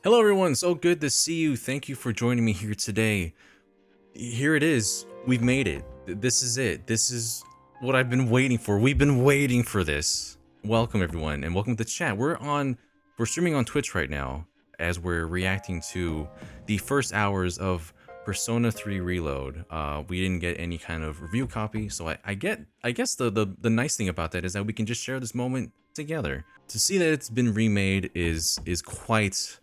Hello everyone, so good to see you. Thank you for joining me here today. Here it is. We've made it. This is it. This is what I've been waiting for. We've been waiting for this. Welcome everyone and welcome to the chat. We're streaming on Twitch right now as we're reacting to the first hours of Persona 3 Reload. We didn't get any kind of review copy, so I guess the nice thing about that is that we can just share this moment together. To see that it's been remade is quite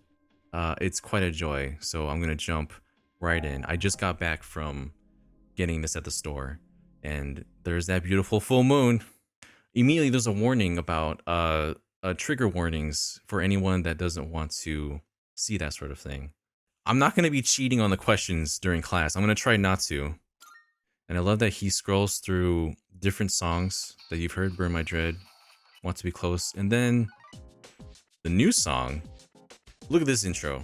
it's quite a joy, so I'm gonna jump right in. I just got back from getting this at the store, and there's that beautiful full moon. Immediately, there's a warning about trigger warnings for anyone that doesn't want to see that sort of thing. I'm not gonna be cheating on the questions during class. I'm gonna try not to. And I love that he scrolls through different songs that you've heard. Burn My Dread, Want to Be Close, and then the new song. Look at this intro.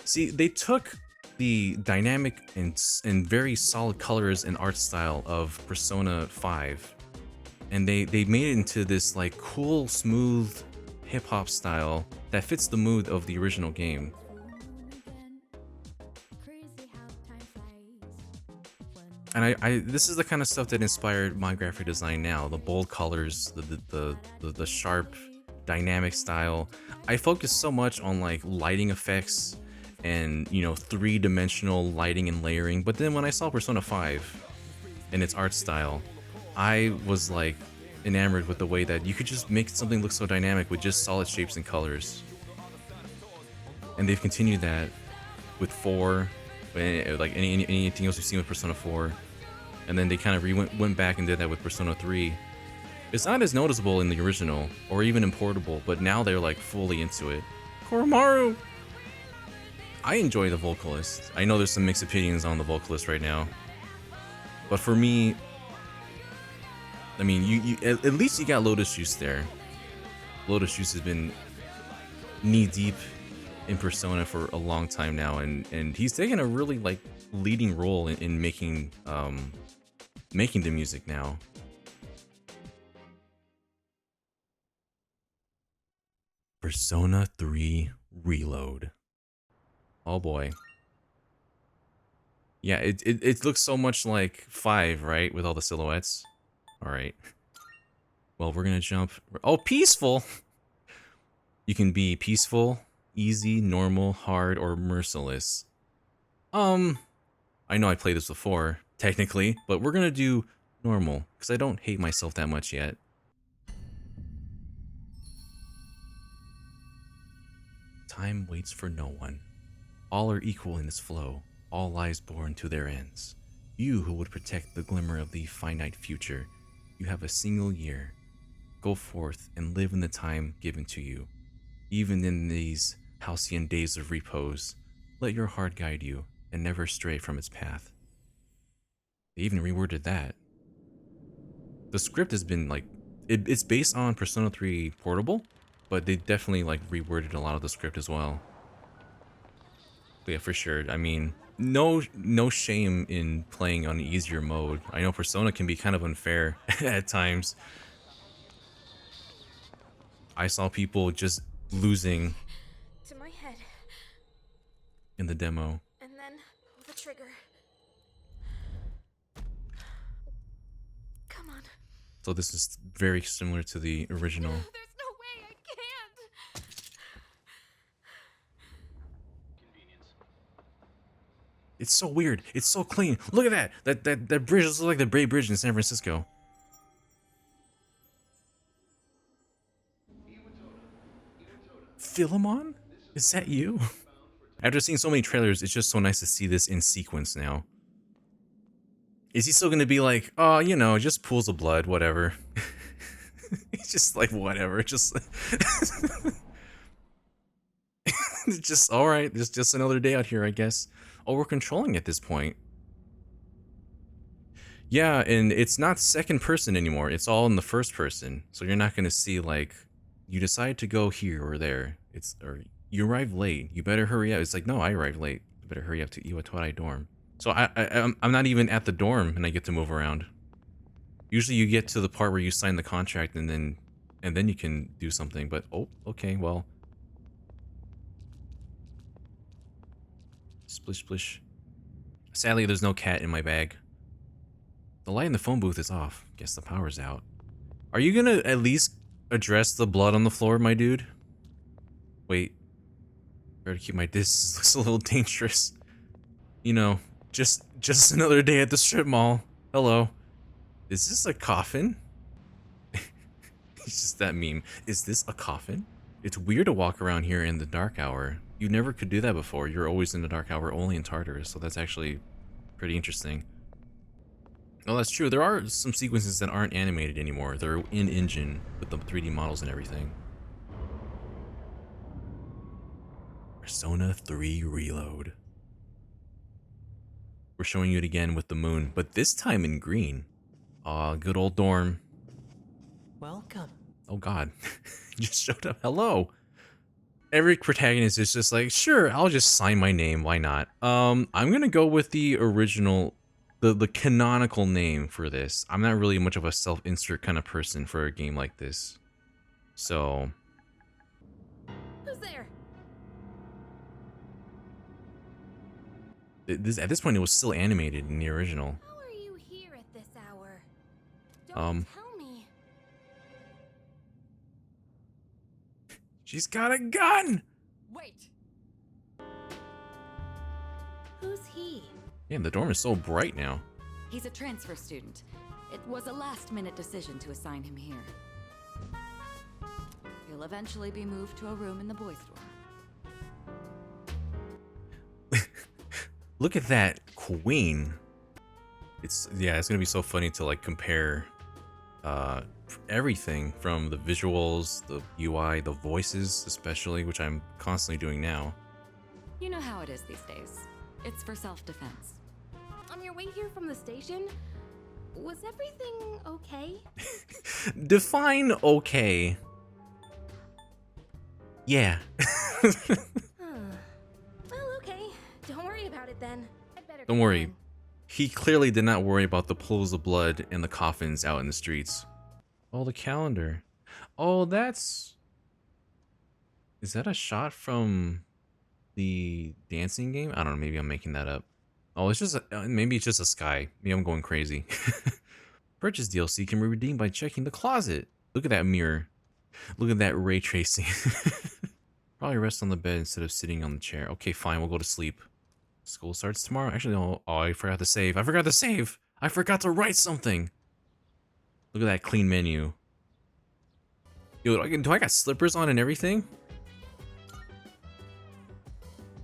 See, they took the dynamic and very solid colors and art style of Persona 5, and they made it into this like cool, smooth hip-hop style that fits the mood of the original game. And this is the kind of stuff that inspired my graphic design now. The bold colors, the sharp, dynamic style. I focus so much on like lighting effects and, you know, three-dimensional lighting and layering. But then when I saw Persona 5 and its art style, I was like enamored with the way that you could just make something look so dynamic with just solid shapes and colors. And they've continued that with 4, like anything else we've seen with Persona 4. And then they kind of went back and did that with Persona 3. It's not as noticeable in the original, or even in Portable, but now they're like fully into it. Koromaru! I enjoy the vocalist. I know there's some mixed opinions on the vocalist right now. But for me, I mean, you at least you got Lotus Juice there. Lotus Juice has been knee-deep in Persona for a long time now, and he's taken a really like leading role in making the music now. Persona 3 Reload. Oh boy. Yeah, it looks so much like 5, right? With all the silhouettes. Alright. Well, we're gonna jump. Oh, peaceful! You can be peaceful, easy, normal, hard, or merciless. I know I played this before, technically, but we're gonna do normal, because I don't hate myself that much yet. Time waits for no one. All are equal in its flow, all lives born to their ends. You who would protect the glimmer of the finite future, you have a single year. Go forth and live in the time given to you. Even in these halcyon days of repose, let your heart guide you and never stray from its path. They even reworded that. The script has been like, it's based on Persona 3 Portable, but they definitely like reworded a lot of the script as well. But yeah, for sure. I mean, no shame in playing on an easier mode. I know Persona can be kind of unfair at times. I saw people just losing to my head in the demo. and then the trigger. Come on. So this is very similar to the original. There's no way I can't. It's so weird. It's so clean. Look at that. That bridge looks like the Bay Bridge in San Francisco. Philemon? Is that you? After seeing so many trailers, it's just so nice to see this in sequence now. Is he still gonna be like, oh, you know, just pools of blood, whatever. He's just like, whatever, just... just, alright, there's just another day out here, I guess. Oh, we're controlling at this point. Yeah, and it's not second person anymore, it's all in the first person. So you're not gonna see, like, you decide to go here or there. Or you arrive late, you better hurry up. It's like, no, I arrived late. You better hurry up to Iwatodai dorm. So I'm not even at the dorm and I get to move around. Usually you get to the part where you sign the contract and then you can do something, but oh, okay, well. Splish splish. Sadly, there's no cat in my bag. The light in the phone booth is off. Guess the power's out. Are you gonna at least address the blood on the floor, my dude? Wait. Better keep my distance. Looks a little dangerous. You know, just another day at the strip mall. Hello. Is this a coffin? It's just that meme. Is this a coffin? It's weird to walk around here in the dark hour. You never could do that before. You're always in the dark hour only in Tartarus, so that's actually pretty interesting. Oh, that's true. There are some sequences that aren't animated anymore. They're in-engine with the 3D models and everything. Persona 3 Reload. We're showing you it again with the moon, but this time in green. Aw, good old dorm. Welcome. Oh god. You just showed up. Hello. Every protagonist is just like, sure, I'll just sign my name. Why not? I'm gonna go with the original, the canonical name for this. I'm not really much of a self-insert kind of person for a game like this. So... Who's there? At this point, it was still animated in the original. How are you here at this hour? Don't tell me. She's got a gun! Wait. Who's he? Man, the dorm is so bright now. He's a transfer student. It was a last-minute decision to assign him here. He'll eventually be moved to a room in the boys' dorm. Look at that queen. It's gonna be so funny to like compare everything from the visuals, the UI, the voices especially, which I'm constantly doing now. You know how it is these days. It's for self-defense. On your way here from the station, was everything okay? Define okay. Yeah. Well, okay. Don't worry about it then. I'd better Don't go worry. home. He clearly did not worry about the pools of blood and the coffins out in the streets. Oh, the calendar. Oh, that's... Is that a shot from the dancing game? I don't know, maybe I'm making that up. Oh, it's just maybe it's just a sky. Maybe I'm going crazy. Purchase DLC can be redeemed by checking the closet. Look at that mirror. Look at that ray tracing. Probably rest on the bed instead of sitting on the chair. Okay, fine, we'll go to sleep. School starts tomorrow. Actually, oh, I forgot to save. I forgot to save. I forgot to write something. Look at that clean menu. Yo, do I got slippers on and everything?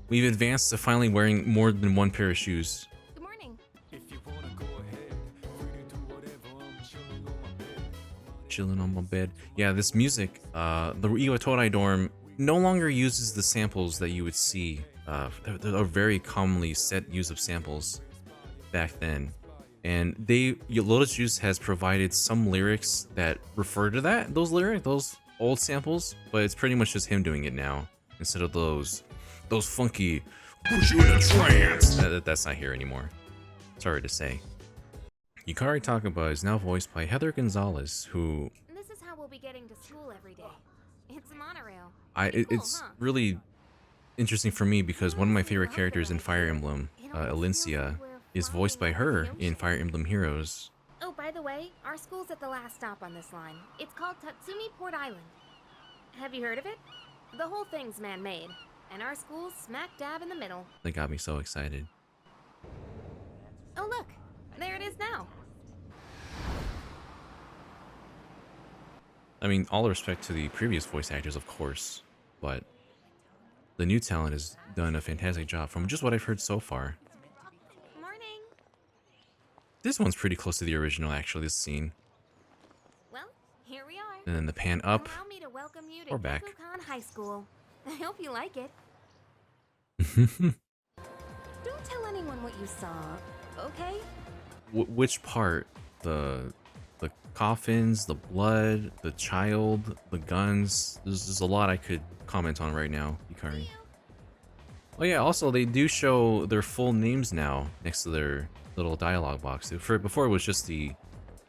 We've advanced to finally wearing more than one pair of shoes. Good morning. Chilling on my bed. Yeah, this music, the Iwatorai dorm no longer uses the samples that you would see. There are very commonly set use of samples back then. And Lotus Juice has provided some lyrics that refer to those old samples, but it's pretty much just him doing it now instead of those funky push you in a trance. That's not here anymore. Sorry to say. Yukari Takaba is now voiced by Heather Gonzalez, who This is how we'll be getting to school every day. It's a monorail. it's huh? really interesting for me because one of my favorite characters in Fire Emblem, Elincia, is voiced by her in Fire Emblem Heroes. Oh, by the way, our school's at the last stop on this line. It's called Tatsumi Port Island. Have you heard of it? The whole thing's man-made, and our school's smack dab in the middle. That got me so excited. Oh, look, there it is now. I mean, all respect to the previous voice actors, of course, but the new talent has done a fantastic job from just what I've heard so far. Morning. This one's pretty close to the original, actually, this scene. Well, here we are. And then the pan up. Allow me to welcome you to or back. Kikukan High School. I hope you like it. Don't tell anyone what you saw, okay? Which part? The coffins, the blood, the child, the guns. There's a lot I could comment on right now, Yukari. Oh yeah, also they do show their full names now next to their little dialogue box. Before it was just the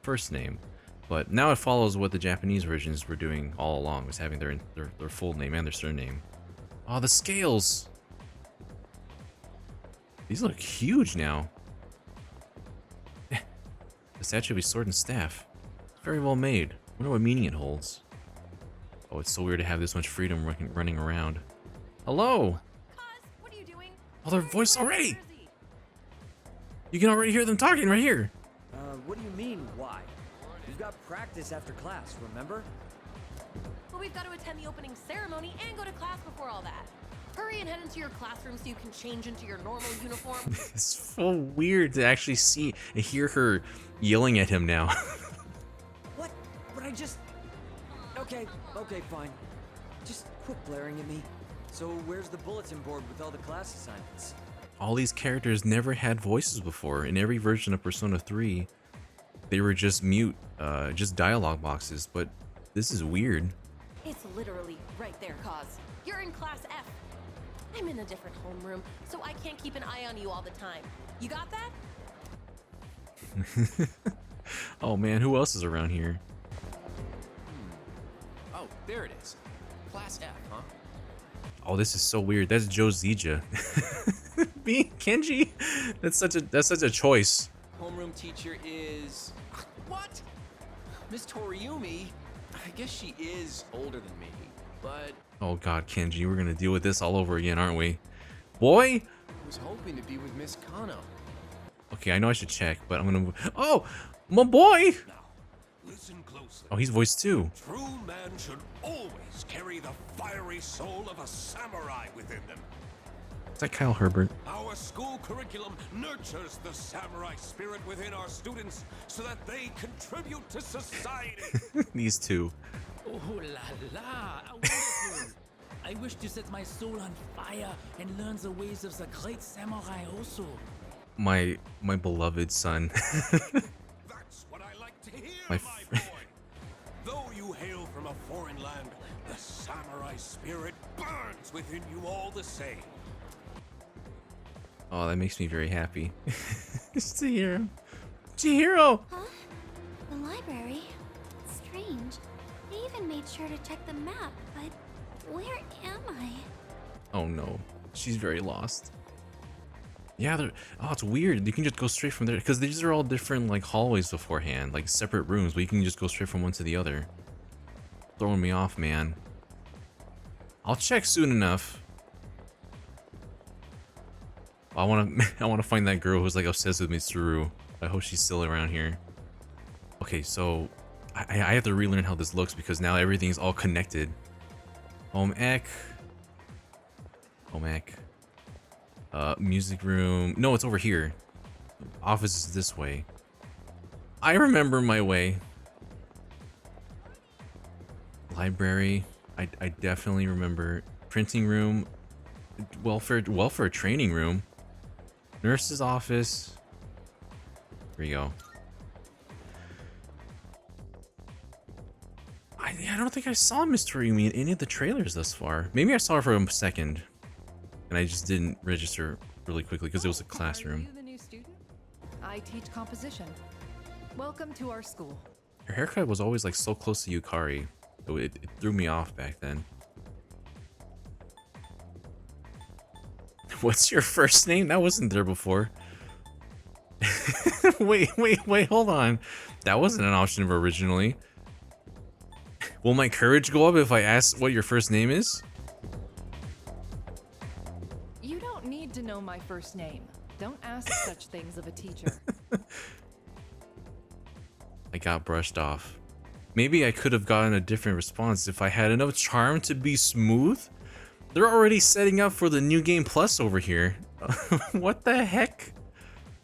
first name, but now it follows what the Japanese versions were doing all along, was having their full name and their surname. Oh, the scales! These look huge now. The statue of a sword and staff. Very well made. I wonder what meaning it holds. Oh, it's so weird to have this much freedom running around. Hello! Cuz, what are you doing? Oh, their voice already! You can already hear them talking right here. What do you mean, why? We've got practice after class, remember? Well, we've got to attend the opening ceremony and go to class before all that. Hurry and head into your classroom so you can change into your normal uniform. It's so weird to actually see and hear her yelling at him now. What? But I just... Okay, fine. Just quit blaring at me. So where's the bulletin board with all the class assignments? All these characters never had voices before. In every version of Persona 3, they were just mute, just dialogue boxes, but this is weird. It's literally right there, Cause. You're in class F. I'm in a different homeroom, so I can't keep an eye on you all the time. You got that? Oh man, who else is around here? Oh, there it is. Class F, huh? Oh, this is so weird. That's Joe Zija. Me, Kenji. That's such a choice. Homeroom teacher is... What? Miss Toriumi? I guess she is older than me, but... Oh god, Kenji, we're gonna deal with this all over again, aren't we? Boy! I was hoping to be with Miss Kano. Okay, I know I should check, but I'm gonna... Oh! My boy! Now, listen closely. Oh, he's voiced too. True man should always carry the fiery soul of a samurai within them. Is that Kyle Herbert? Our school curriculum nurtures the samurai spirit within our students so that they contribute to society. These two. Oh la la! How wonderful! I wish to set my soul on fire and learn the ways of the great samurai also. My beloved son. That's what I like to hear, My my boy. Though you hail from a foreign land, the samurai spirit burns within you all the same. Oh, that makes me very happy. It's Chihiro. Chihiro! Huh? The library? Strange. They even made sure to check the map, but where am I? Oh no, she's very lost. Yeah, oh, it's weird. You can just go straight from there because these are all different like hallways beforehand, like separate rooms, but you can just go straight from one to the other. Throwing me off, man. I'll check soon enough. I wanna find that girl who's like obsessed with Mitsuru. I hope she's still around here. Okay, so I have to relearn how this looks because now everything's all connected. Home ec. Music room. No, it's over here. Office is this way. I remember my way. Library. I definitely remember. Printing room. Welfare training room. Nurse's office. Here we go. I don't think I saw Miss Toriumi in any of the trailers thus far. Maybe I saw her for a second, and I just didn't register really quickly because it was a classroom. Are you the new student? I teach composition. Welcome to our school. Her haircut was always like so close to Yukari, so it threw me off back then. What's your first name? That wasn't there before. wait, hold on. That wasn't an option originally. Will my courage go up if I ask what your first name is? You don't need to know my first name. Don't ask such things of a teacher. I got brushed off. Maybe I could have gotten a different response if I had enough charm to be smooth. They're already setting up for the new game plus over here. What the heck?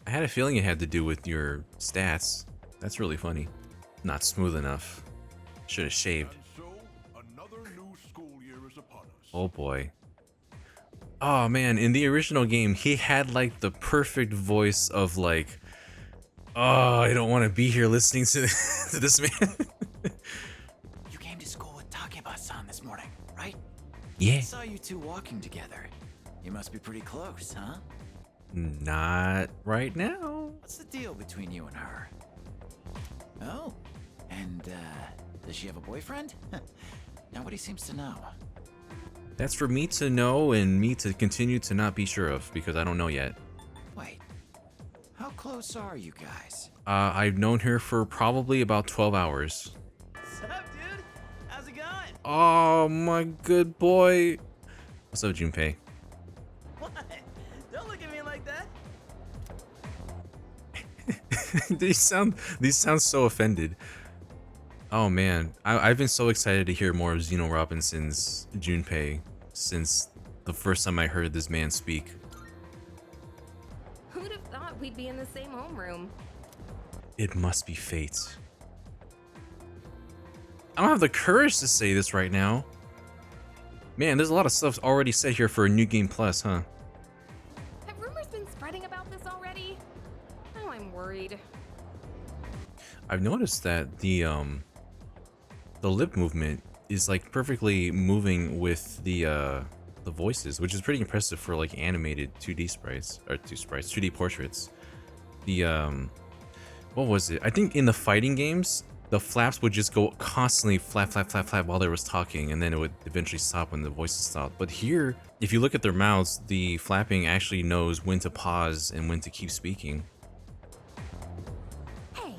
I had a feeling it had to do with your stats. That's really funny. Not smooth enough. Should have shaved. And so, another new school year is upon us. Oh boy. Oh man, in the original game, he had like the perfect voice of like, oh, I don't want to be here listening to this man. You came to school with Takeba-san this morning, right? Yeah. I saw you two walking together. You must be pretty close, huh? Not right now. What's the deal between you and her? Oh, and does she have a boyfriend? Nobody seems to know. That's for me to know and me to continue to not be sure of because I don't know yet. close are you guys? I've known her for probably about 12 hours. What's up, dude? How's it going? Oh, my good boy. What's up, Junpei? What? Don't look at me like that. These sound so offended. Oh man, I've been so excited to hear more of Zeno Robinson's Junpei since the first time I heard this man speak. Who'd have thought we'd be in the same homeroom? It must be fate. I don't have the courage to say this right now. Man, there's a lot of stuff already said here for a New Game Plus, huh? Have rumors been spreading about this already? Now I'm worried. I've noticed that the lip movement is like perfectly moving with the voices, which is pretty impressive for like animated 2D sprites or 2D portraits. The what was it? I think in the fighting games, the flaps would just go constantly flap, flap, flap, flap while they was talking, and then it would eventually stop when the voices stopped. But here, if you look at their mouths, the flapping actually knows when to pause and when to keep speaking. Hey,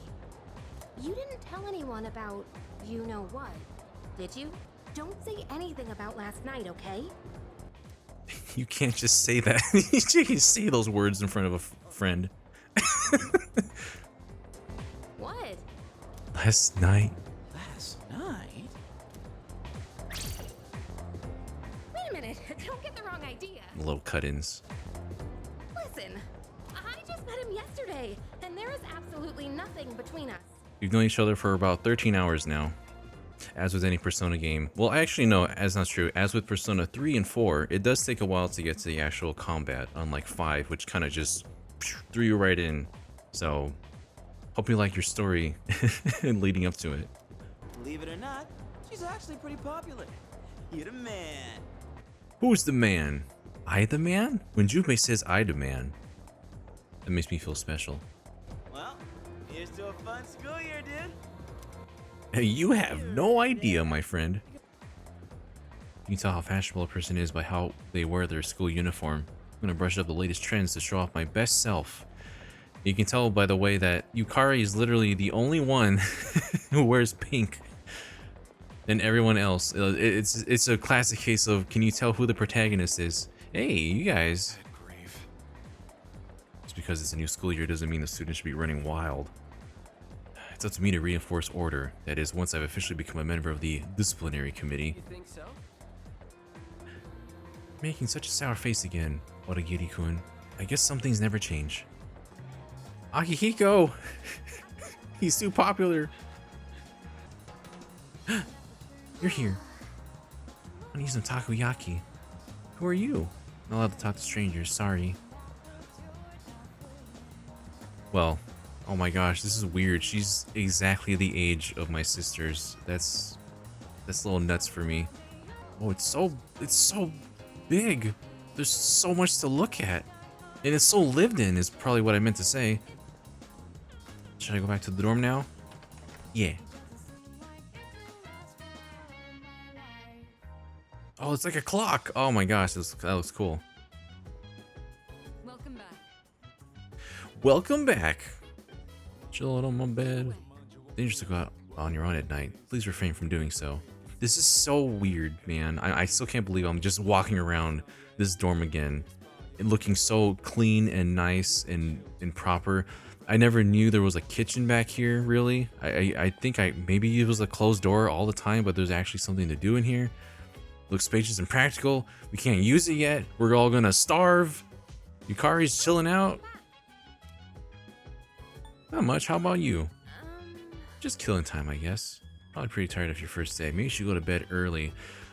you didn't tell anyone about you know what, did you? Don't say anything about last night, okay? You can't just say that. You can't say those words in front of a friend. What? Last night. Last night? Wait a minute, don't get the wrong idea. Little cut-ins. Listen, I just met him yesterday, and there is absolutely nothing between us. We've known each other for about 13 hours now. As with any Persona game. Well, actually, no, that's not true. As with Persona 3 and 4, it does take a while to get to the actual combat, unlike 5, which kind of just threw you right in. So, hope you like your story leading up to it. Believe it or not, she's actually pretty popular. You're the man. Who's the man? I the man? When Junpei says I the man, that makes me feel special. Well, here's to a fun school year, dude. Hey, you have no idea, my friend. You can tell how fashionable a person is by how they wear their school uniform. I'm gonna brush up the latest trends to show off my best self. You can tell by the way that Yukari is literally the only one who wears pink than everyone else. It's a classic case of, can you tell who the protagonist is? Hey, you guys. Just because it's a new school year doesn't mean the students should be running wild. It's up to me to reinforce order. That is, once I've officially become a member of the disciplinary committee. You think so? Making such a sour face again, Origiri-kun. I guess some things never change. Akihiko! He's too popular. You're here. I need some takoyaki. Who are you? Not allowed to talk to strangers, sorry. Well, oh my gosh, this is weird. She's exactly the age of my sisters. That's a little nuts for me. Oh, it's so big. There's so much to look at. And it's so lived in is probably what I meant to say. Should I go back to the dorm now? Yeah. Oh, it's like a clock. Oh my gosh, that looks cool. Welcome back. Welcome back. Chill on my bed. Dangerous to go out on your own at night. Please refrain from doing so. This is so weird, man. I still can't believe I'm just walking around this dorm again and looking so clean and nice and proper. I never knew there was a kitchen back here, really. I think maybe it was a closed door all the time, but there's actually something to do in here. Looks spacious and practical. We can't use it yet. We're all gonna starve. Yukari's chilling out. Not much. How about you? Just killing time, I guess. Probably pretty tired of your first day. Maybe you should go to bed early.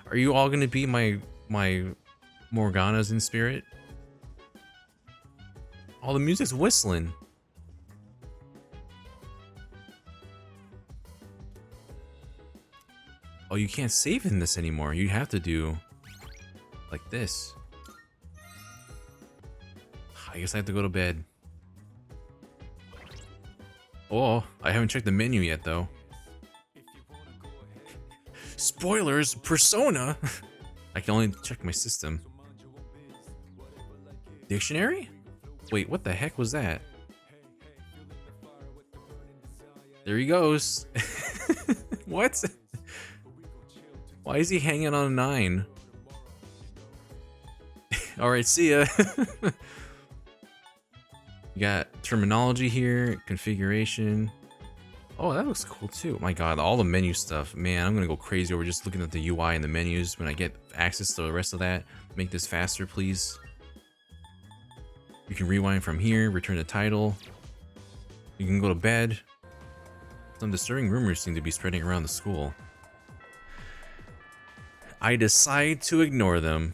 Are you all gonna be my Morganas in spirit? Oh, the music's whistling. Oh, you can't save in this anymore. You have to do like this. I guess I have to go to bed. Oh, I haven't checked the menu yet, though. Spoilers, Persona! I can only check my system. Dictionary? Wait, what the heck was that? There he goes. What? Why is he hanging on a 9? Alright, see ya. You got terminology here, configuration. Oh, that looks cool too. My god, all the menu stuff. Man, I'm gonna go crazy over just looking at the UI and the menus when I get access to the rest of that. Make this faster, please. You can rewind from here, return the title. You can go to bed. Some disturbing rumors seem to be spreading around the school. I decide to ignore them.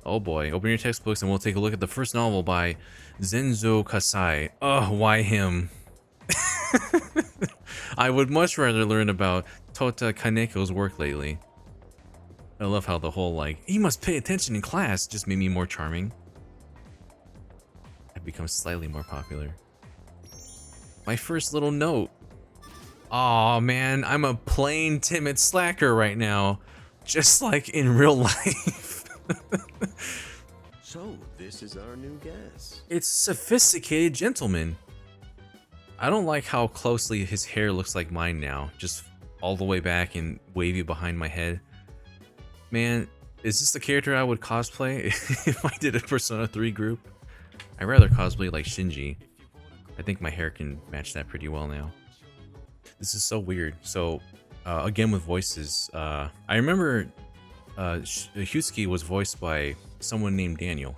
Oh boy, open your textbooks and we'll take a look at the first novel by Zenzo Kasai. Oh, why him? I would much rather learn about Tota Kaneko's work lately. I love how the whole like, he must pay attention in class just made me more charming. I've become slightly more popular. My first little note. Aw man, I'm a plain timid slacker right now. Just like in real life. So, this is our new guest. It's sophisticated gentleman. I don't like how closely his hair looks like mine now. Just all the way back and wavy behind my head. Man, is this the character I would cosplay if I did a Persona 3 group? I'd rather cosplay like Shinji. I think my hair can match that pretty well now. This is so weird. So, again with voices, I remember Hutsuki was voiced by someone named Daniel.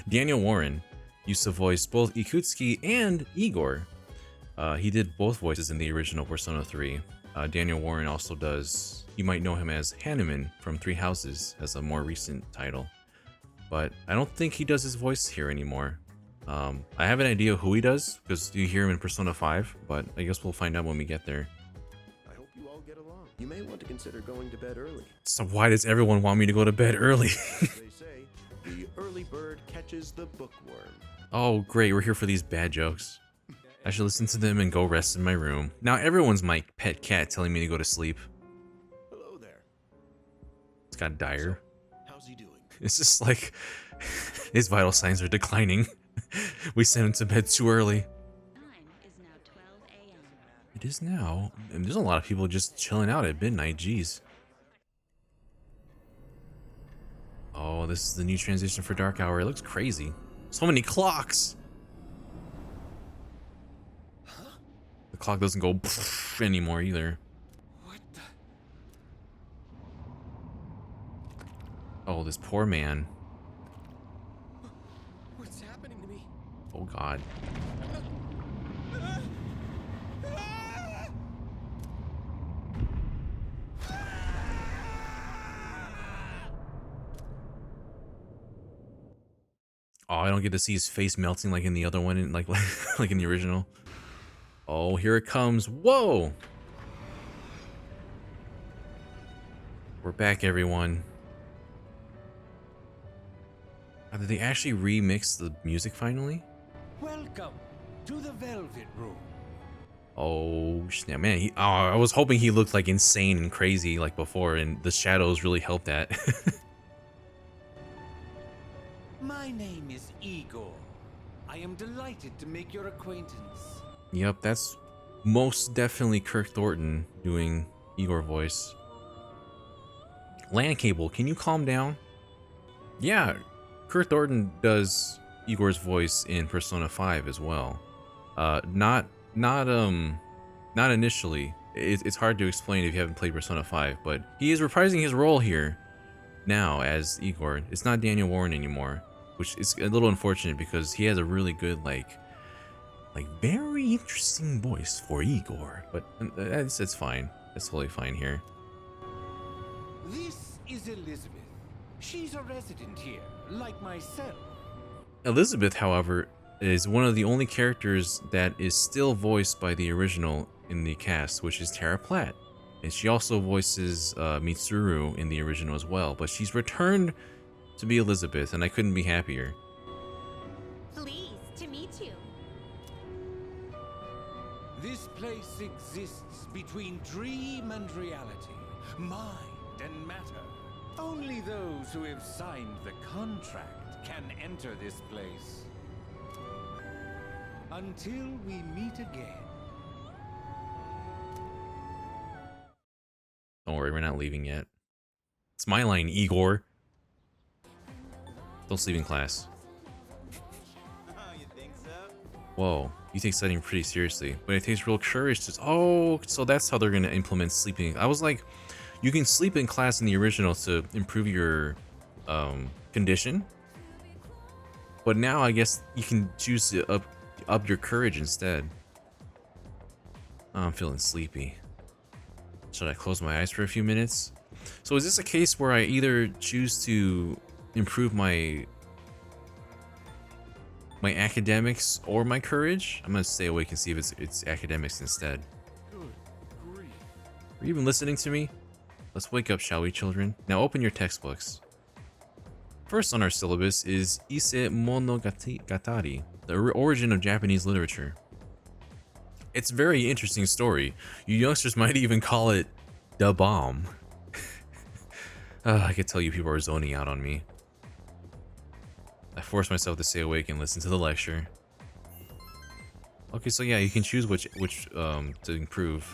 Daniel Warren used to voice both Ikutsuki and Igor. He did both voices in the original Persona 3. Daniel Warren also does, you might know him as Hanuman from Three Houses as a more recent title. But I don't think he does his voice here anymore. I have an idea who he does, because you hear him in Persona 5, but I guess we'll find out when we get there. I hope you all get along. You may want to consider going to bed early. So why does everyone want me to go to bed early? They say, the early bird catches the bookworm. Oh great, we're here for these bad jokes. I should listen to them and go rest in my room. Now everyone's my pet cat telling me to go to sleep. Hello there. It's got dire. So, how's he doing? It's just like his vital signs are declining. We sent him to bed too early. It is now. And there's a lot of people just chilling out at midnight, jeez. Oh, this is the new transition for Dark Hour. It looks crazy. So many clocks! The clock doesn't go anymore either. What the? Oh, this poor man. What's happening to me? Oh god. Oh, I don't get to see his face melting like in the other one, like in the original. Oh, here it comes. Whoa! We're back, everyone. Did they actually remix the music finally? Welcome to the Velvet Room. Oh, snap. Man, I was hoping he looked like insane and crazy like before, and the shadows really helped that. My name is Igor. I am delighted to make your acquaintance. Yep, that's most definitely Kirk Thornton doing Igor voice. LAN cable, can you calm down? Yeah, Kirk Thornton does Igor's voice in Persona 5 as well. Not initially. It's hard to explain if you haven't played Persona 5, but he is reprising his role here now as Igor. It's not Daniel Warren anymore, which is a little unfortunate because he has a really good like very interesting voice for Igor. But it's fine. It's totally fine here. This is Elizabeth. She's a resident here, like myself. Elizabeth, however, is one of the only characters that is still voiced by the original in the cast, which is Tara Platt. And she also voices Mitsuru in the original as well, but she's returned to be Elizabeth, and I couldn't be happier. Pleased to meet you. This place exists between dream and reality, mind and matter. Only those who have signed the contract can enter this place. Until we meet again. Don't worry, we're not leaving yet. It's my line, Igor. Don't sleep in class. You think so? Whoa, you take studying pretty seriously, but it takes real courage to. Oh, so that's how they're gonna implement sleeping. I was like, you can sleep in class in the original to improve your condition, but now I guess you can choose to up your courage instead. Oh, I'm feeling sleepy. Should I close my eyes for a few minutes? So is this a case where I either choose to improve my academics or my courage? I'm gonna stay awake and see if it's academics instead. Are you even listening to me? Let's wake up, shall we, children? Now open your textbooks. First on our syllabus is Ise Monogatari, the origin of Japanese literature. It's a very interesting story. You youngsters might even call it the bomb. I could tell you people are zoning out on me. I forced myself to stay awake and listen to the lecture. Okay, so yeah, you can choose which to improve.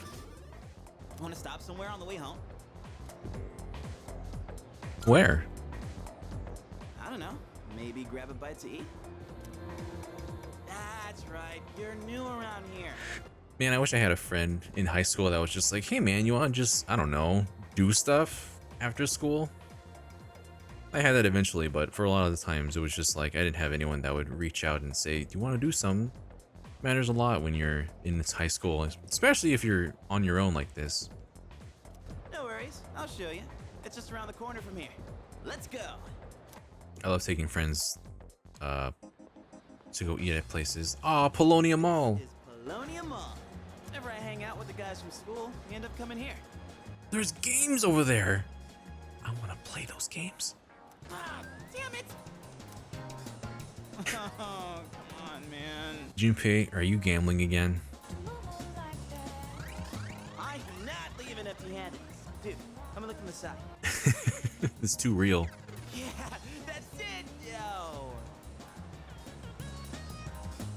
Want to stop somewhere on the way home? Where? I don't know. Maybe grab a bite to eat? That's right. You're new around here. Man, I wish I had a friend in high school that was just like, hey man, you want to just, I don't know, do stuff after school? I had that eventually, but for a lot of the times it was just like I didn't have anyone that would reach out and say, do you want to do something? Matters a lot when you're in this high school, especially if you're on your own like this. No worries. I'll show you. It's just around the corner from here. Let's go. I love taking friends to go eat at places. Ah, Polonia Mall. Is Polonia Mall. Whenever I hang out with the guys from school, we end up coming here. There's games over there. I want to play those games. Ah, damn it! Oh, come on, man. Junpei, are you gambling again? I'm not leaving empty-handed. Dude, I'm gonna look from the side. It's too real. Yeah, that's it, yo.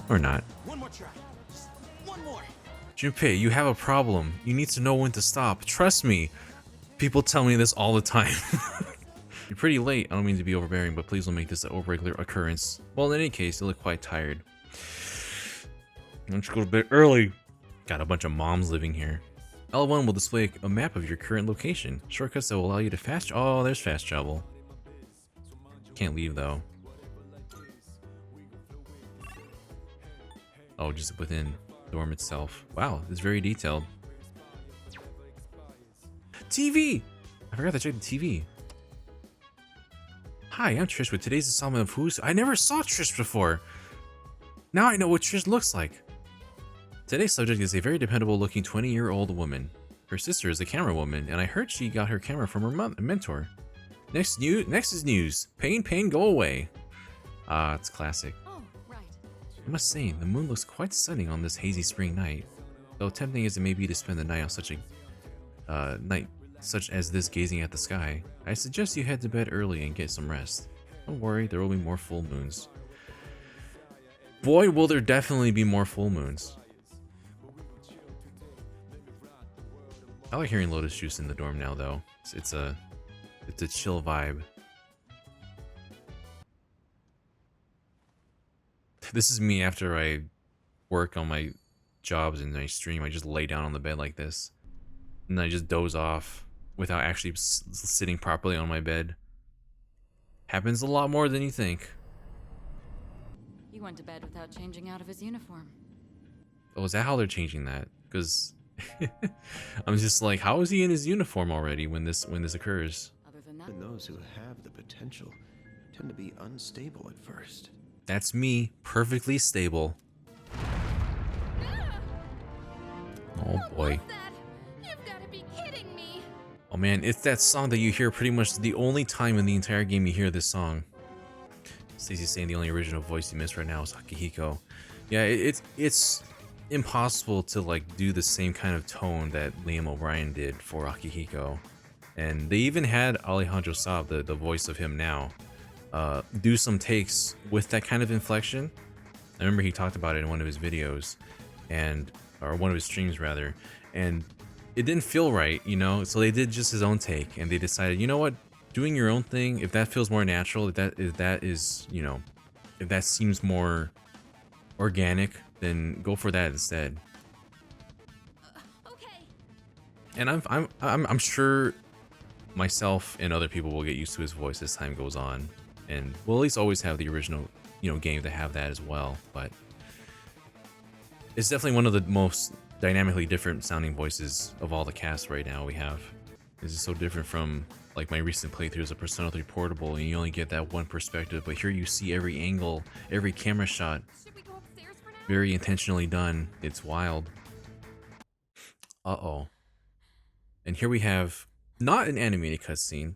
Or not. One more try. Just one more. Junpei, you have a problem. You need to know when to stop. Trust me. People tell me this all the time. You're pretty late. I don't mean to be overbearing, but please don't make this a regular occurrence. Well, in any case, you look quite tired. Let's go to bed early. Got a bunch of moms living here. L1 will display a map of your current location. Shortcuts that will allow you to fast. Oh, there's fast travel. Can't leave though. Oh, just within the dorm itself. Wow, it's very detailed. TV! I forgot to check the TV. Hi, I'm Trish with today's installment of Who's... I never saw Trish before! Now I know what Trish looks like. Today's subject is a very dependable looking 20-year-old woman. Her sister is a camera woman, and I heard she got her camera from her mentor. Next is news. Pain, go away. Ah, it's classic. Oh, right. I must say, the moon looks quite stunning on this hazy spring night. Though tempting as it may be to spend the night on such a night such as this gazing at the sky, I suggest you head to bed early and get some rest. Don't worry, there will be more full moons. Boy, will there definitely be more full moons. I like hearing Lotus Juice in the dorm now, though. It's a chill vibe. This is me after I work on my jobs and I stream. I just lay down on the bed like this, and I just doze off without actually sitting properly on my bed. Happens a lot more than you think. He went to bed without changing out of his uniform. Oh, is that how they're changing that? Because I'm just like, how is he in his uniform already when this occurs? Other than that, And those who have the potential tend to be unstable at first. That's me, perfectly stable. Oh boy. You've got to be kidding me. Oh man, it's that song that you hear pretty much the only time in the entire game you hear this song. Stacey's saying the only original voice you miss right now is Akihiko. Yeah, it's impossible to like do the same kind of tone that Liam O'Brien did for Akihiko. And they even had Alejandro Saab, the voice of him now, do some takes with that kind of inflection. I remember he talked about it in one of his videos, or one of his streams rather, and it didn't feel right, you know. So they did just his own take, and they decided, you know what, doing your own thing, if that feels more natural, if that is, you know, if that seems more organic, then go for that instead. Okay. And I'm sure myself and other people will get used to his voice as time goes on, and we'll at least always have the original, you know, game to have that as well. But it's definitely one of the most dynamically different sounding voices of all the cast right now we have. This is so different from like my recent playthroughs of Persona 3 Portable, and you only get that one perspective, but here you see every angle, every camera shot, very intentionally done. It's wild. Uh-oh. And here we have not an animated cutscene,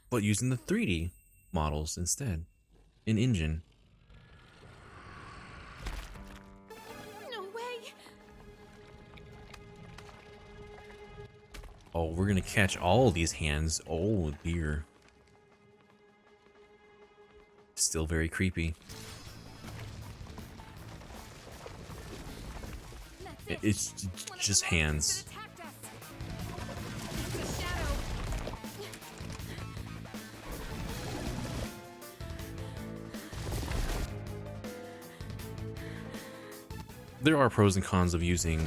but using the 3D models instead, in engine. No way. Oh, we're gonna catch all of these hands. Oh dear. Still very creepy. It's just hands. There are pros and cons of using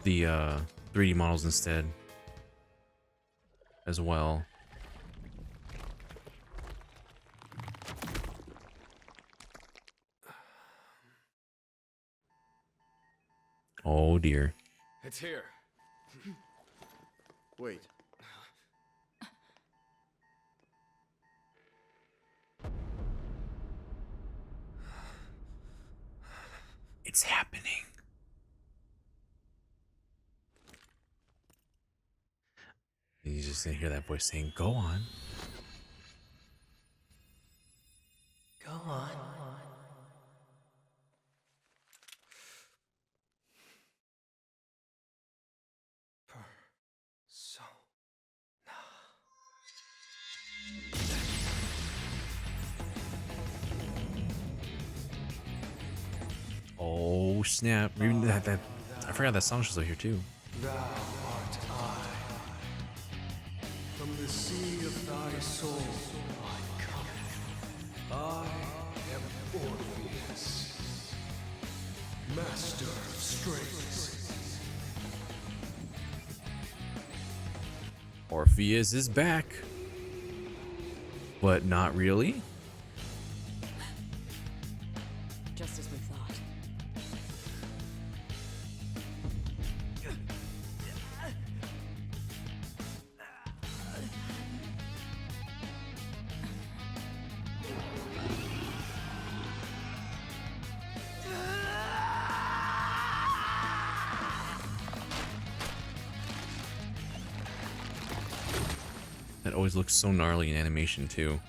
the 3D models instead as well. Oh dear. It's here. Wait. It's happening. And you just hear that voice saying, "Go on. Go on. Oh snap! Maybe that I forgot that song was still here too. Thou art I. From the sea of thy soul I come. I am Orpheus, master of strings. Orpheus is back, but not really. Just as we thought. That always looks so gnarly in animation too.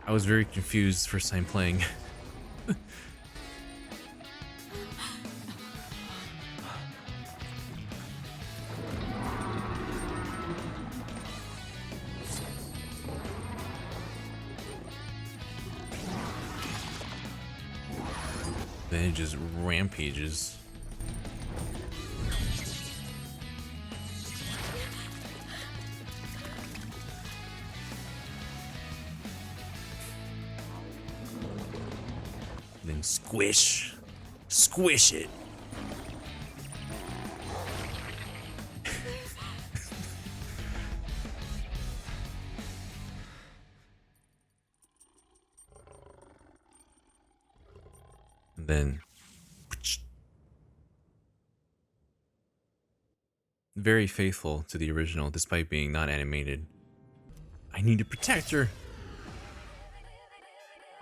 I was very confused first time playing. Then it just rampages. Then squish. Squish it. And then very faithful to the original despite being not animated. I need to protect her.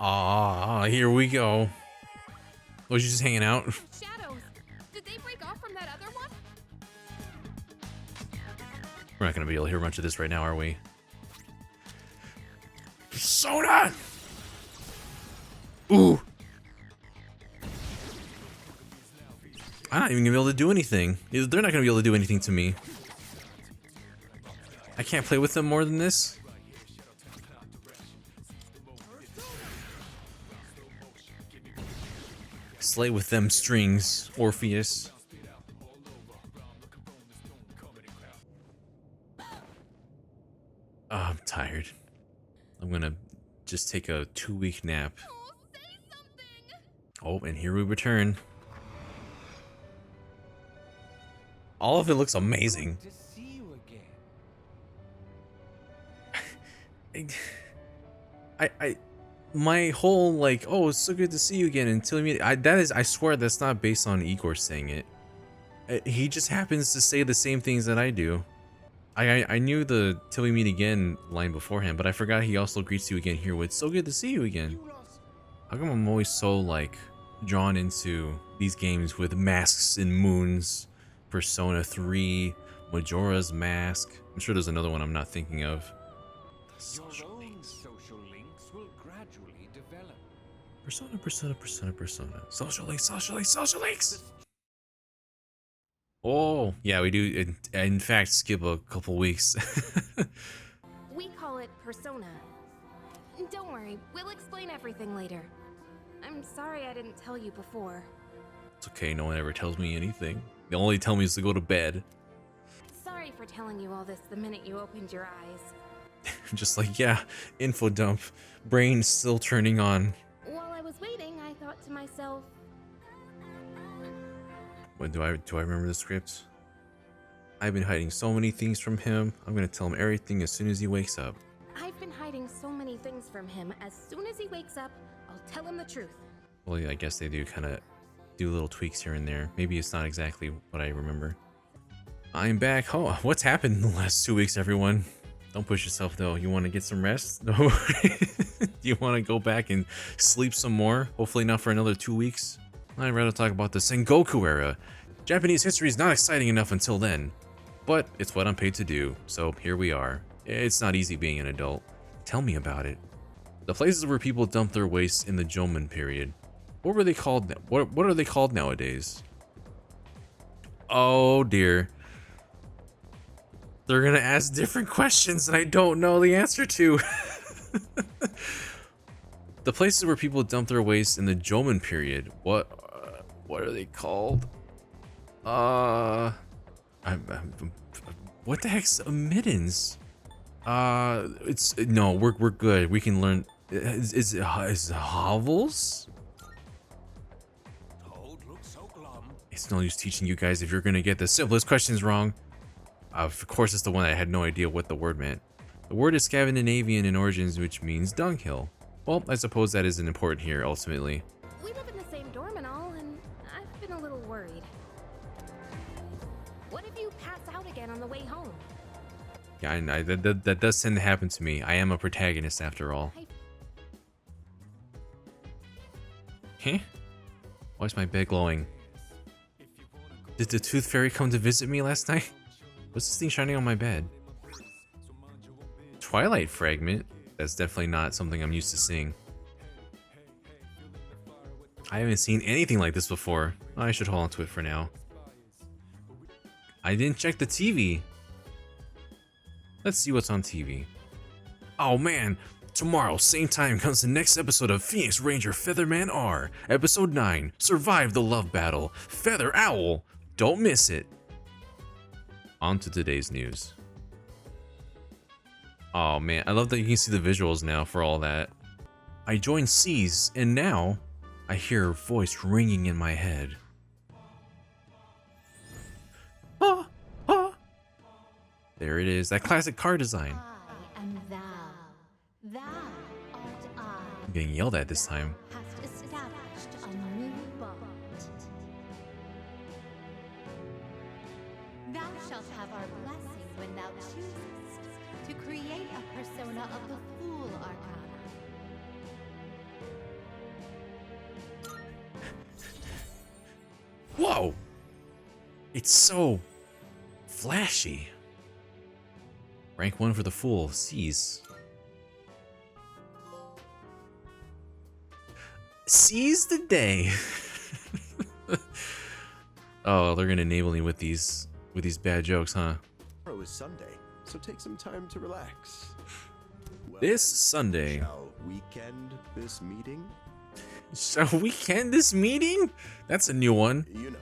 Ah, here we go. Was she just hanging out? Shadows! Did they break off from that other one? We're not gonna be able to hear much of this right now, are we? Persona! Ooh! I'm not even gonna be able to do anything. They're not gonna be able to do anything to me. I can't play with them more than this. Slay with them strings, Orpheus. Oh, I'm tired. I'm gonna just take a 2-week nap. Oh, and here we return. All of it looks amazing. To see you again. My whole like, oh, it's so good to see you again until you meet. I swear that's not based on Igor saying it. He just happens to say the same things that I do. I knew the "till we meet again" line beforehand, but I forgot he also greets you again here with "so good to see you again." How come I'm always so like drawn into these games with masks and moons? Persona 3, Majora's Mask. I'm sure there's another one I'm not thinking of. Your own social links will gradually develop. Persona. Social links. Oh, yeah, we do in fact skip a couple weeks. We call it Persona. Don't worry, we'll explain everything later. I'm sorry I didn't tell you before. It's okay, no one ever tells me anything. They only tell me is to go to bed. Sorry for telling you all this the minute you opened your eyes. Just like, yeah, info dump. Brain still turning on. While I was waiting, I thought to myself, When do I remember the script? I've been hiding so many things from him. I'm gonna tell him everything as soon as he wakes up. I've been hiding so many things from him. As soon as he wakes up, I'll tell him the truth. Well, yeah, I guess they do kind of do little tweaks here and there. Maybe it's not exactly what I remember. I'm back. Oh, what's happened in the last 2 weeks, everyone? Don't push yourself, though. You want to get some rest? No. You want to go back and sleep some more? Hopefully not for another 2 weeks. I'd rather talk about the Sengoku era. Japanese history is not exciting enough until then. But it's what I'm paid to do, so here we are. It's not easy being an adult. Tell me about it. The places where people dump their waste in the Jomon period. What were they called? What are they called nowadays? Oh dear. They're gonna ask different questions that I don't know the answer to. The places where people dump their waste in the Jomon period. What are they called? What the heck's a middens? It's no. We're good. We can learn. Is it hovels? It's no use teaching you guys if you're gonna get the simplest questions wrong. Of course, it's the one I had no idea what the word meant. The word is Scandinavian in origins, which means dunghill. Well, I suppose that isn't important here, ultimately. We live in the same dorm and all, and I've been a little worried. What if you pass out again on the way home? Yeah, that does tend to happen to me. I am a protagonist after all. Huh? Why is my bed glowing? Did the tooth fairy come to visit me last night? What's this thing shining on my bed? Twilight fragment? That's definitely not something I'm used to seeing. I haven't seen anything like this before. I should hold on to it for now. I didn't check the TV. Let's see what's on TV. Oh man, tomorrow, same time, comes the next episode of Phoenix Ranger Featherman R. Episode 9, Survive the Love Battle, Feather Owl. Don't miss it. On to today's news. Oh man, I love that you can see the visuals now for all that. I joined C's, and now I hear a voice ringing in my head. Ah, ah. There it is, that classic car design. I am thou. Thou art I. I'm getting yelled at this time. Hast established a new bond. Thou shalt have our blessing when thou choosest to create a persona of the Fool Arcana. Whoa! It's so flashy. Rank 1 for the Fool, C's. Seize the day. Oh, they're gonna enable me with these bad jokes, huh? Tomorrow is Sunday, so take some time to relax. Well, This Sunday. shall weekend this meeting? Shall we end this meeting? That's a new one. You know,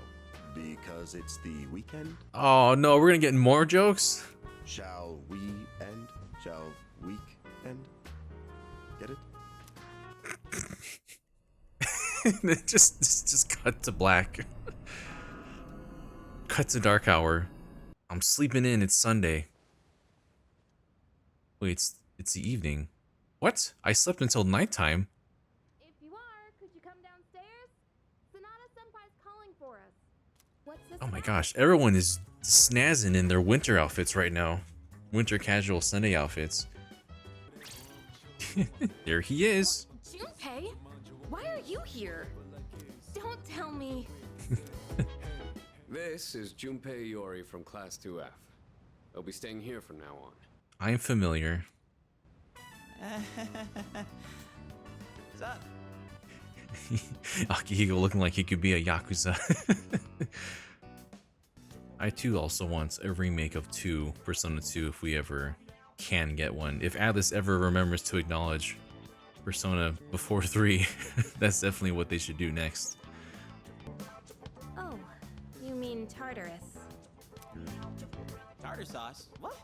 because it's the weekend. Oh no, we're gonna get more jokes. Shall we end? Shall week end? Get it? just cut to black. Cut to dark hour. I'm sleeping in. It's Sunday. Wait, it's the evening. What? I slept until nighttime. If you are, could you come downstairs? Sonata Senpai's calling for us. What's this Oh my about? gosh, everyone is snazzing in their winter outfits right now. Winter casual Sunday outfits. There he is. Junpei, why are you here? Don't tell me. This is Junpei Iori from Class 2F. I'll be staying here from now on. I'm familiar. What's up? Akihiko looking like he could be a Yakuza. I too also want a remake of 2, Persona 2, if we ever can get one. If Atlas ever remembers to acknowledge Persona before 3, that's definitely what they should do next. Oh, you mean Tartarus. Tartar sauce? What?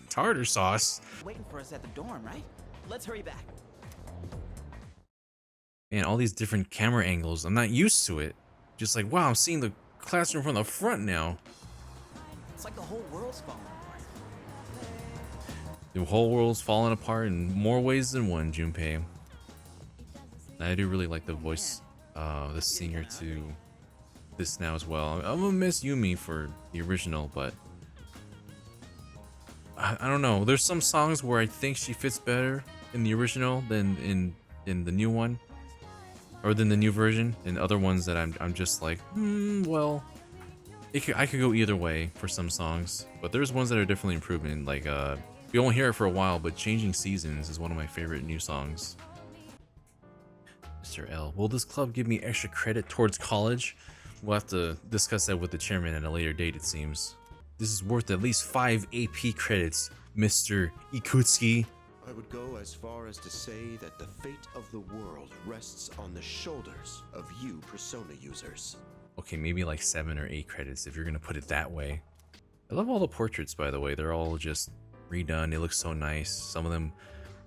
Tartar sauce? Waiting for us at the dorm, right? Let's hurry back. Man, all these different camera angles, I'm not used to it. Just like, wow, I'm seeing the classroom from the front now. It's like the whole world's falling apart. The whole world's falling apart in more ways than one, Junpei. I do really like the voice, the singer to this now as well. I'm gonna miss Yumi for the original, but I don't know. There's some songs where I think she fits better in the original than in the new one, or than the new version. And other ones that I'm just like, well, I could go either way for some songs. But there's ones that are definitely improvement. Like we won't hear it for a while, but Changing Seasons is one of my favorite new songs. Mr. L, will this club give me extra credit towards college? We'll have to discuss that with the chairman at a later date, it seems. This is worth at least 5 AP credits, Mr. Ikutsuki. I would go as far as to say that the fate of the world rests on the shoulders of you Persona users. Okay, maybe like 7 or 8 credits if you're gonna put it that way. I love all the portraits, by the way. They're all just redone. They look so nice. Some of them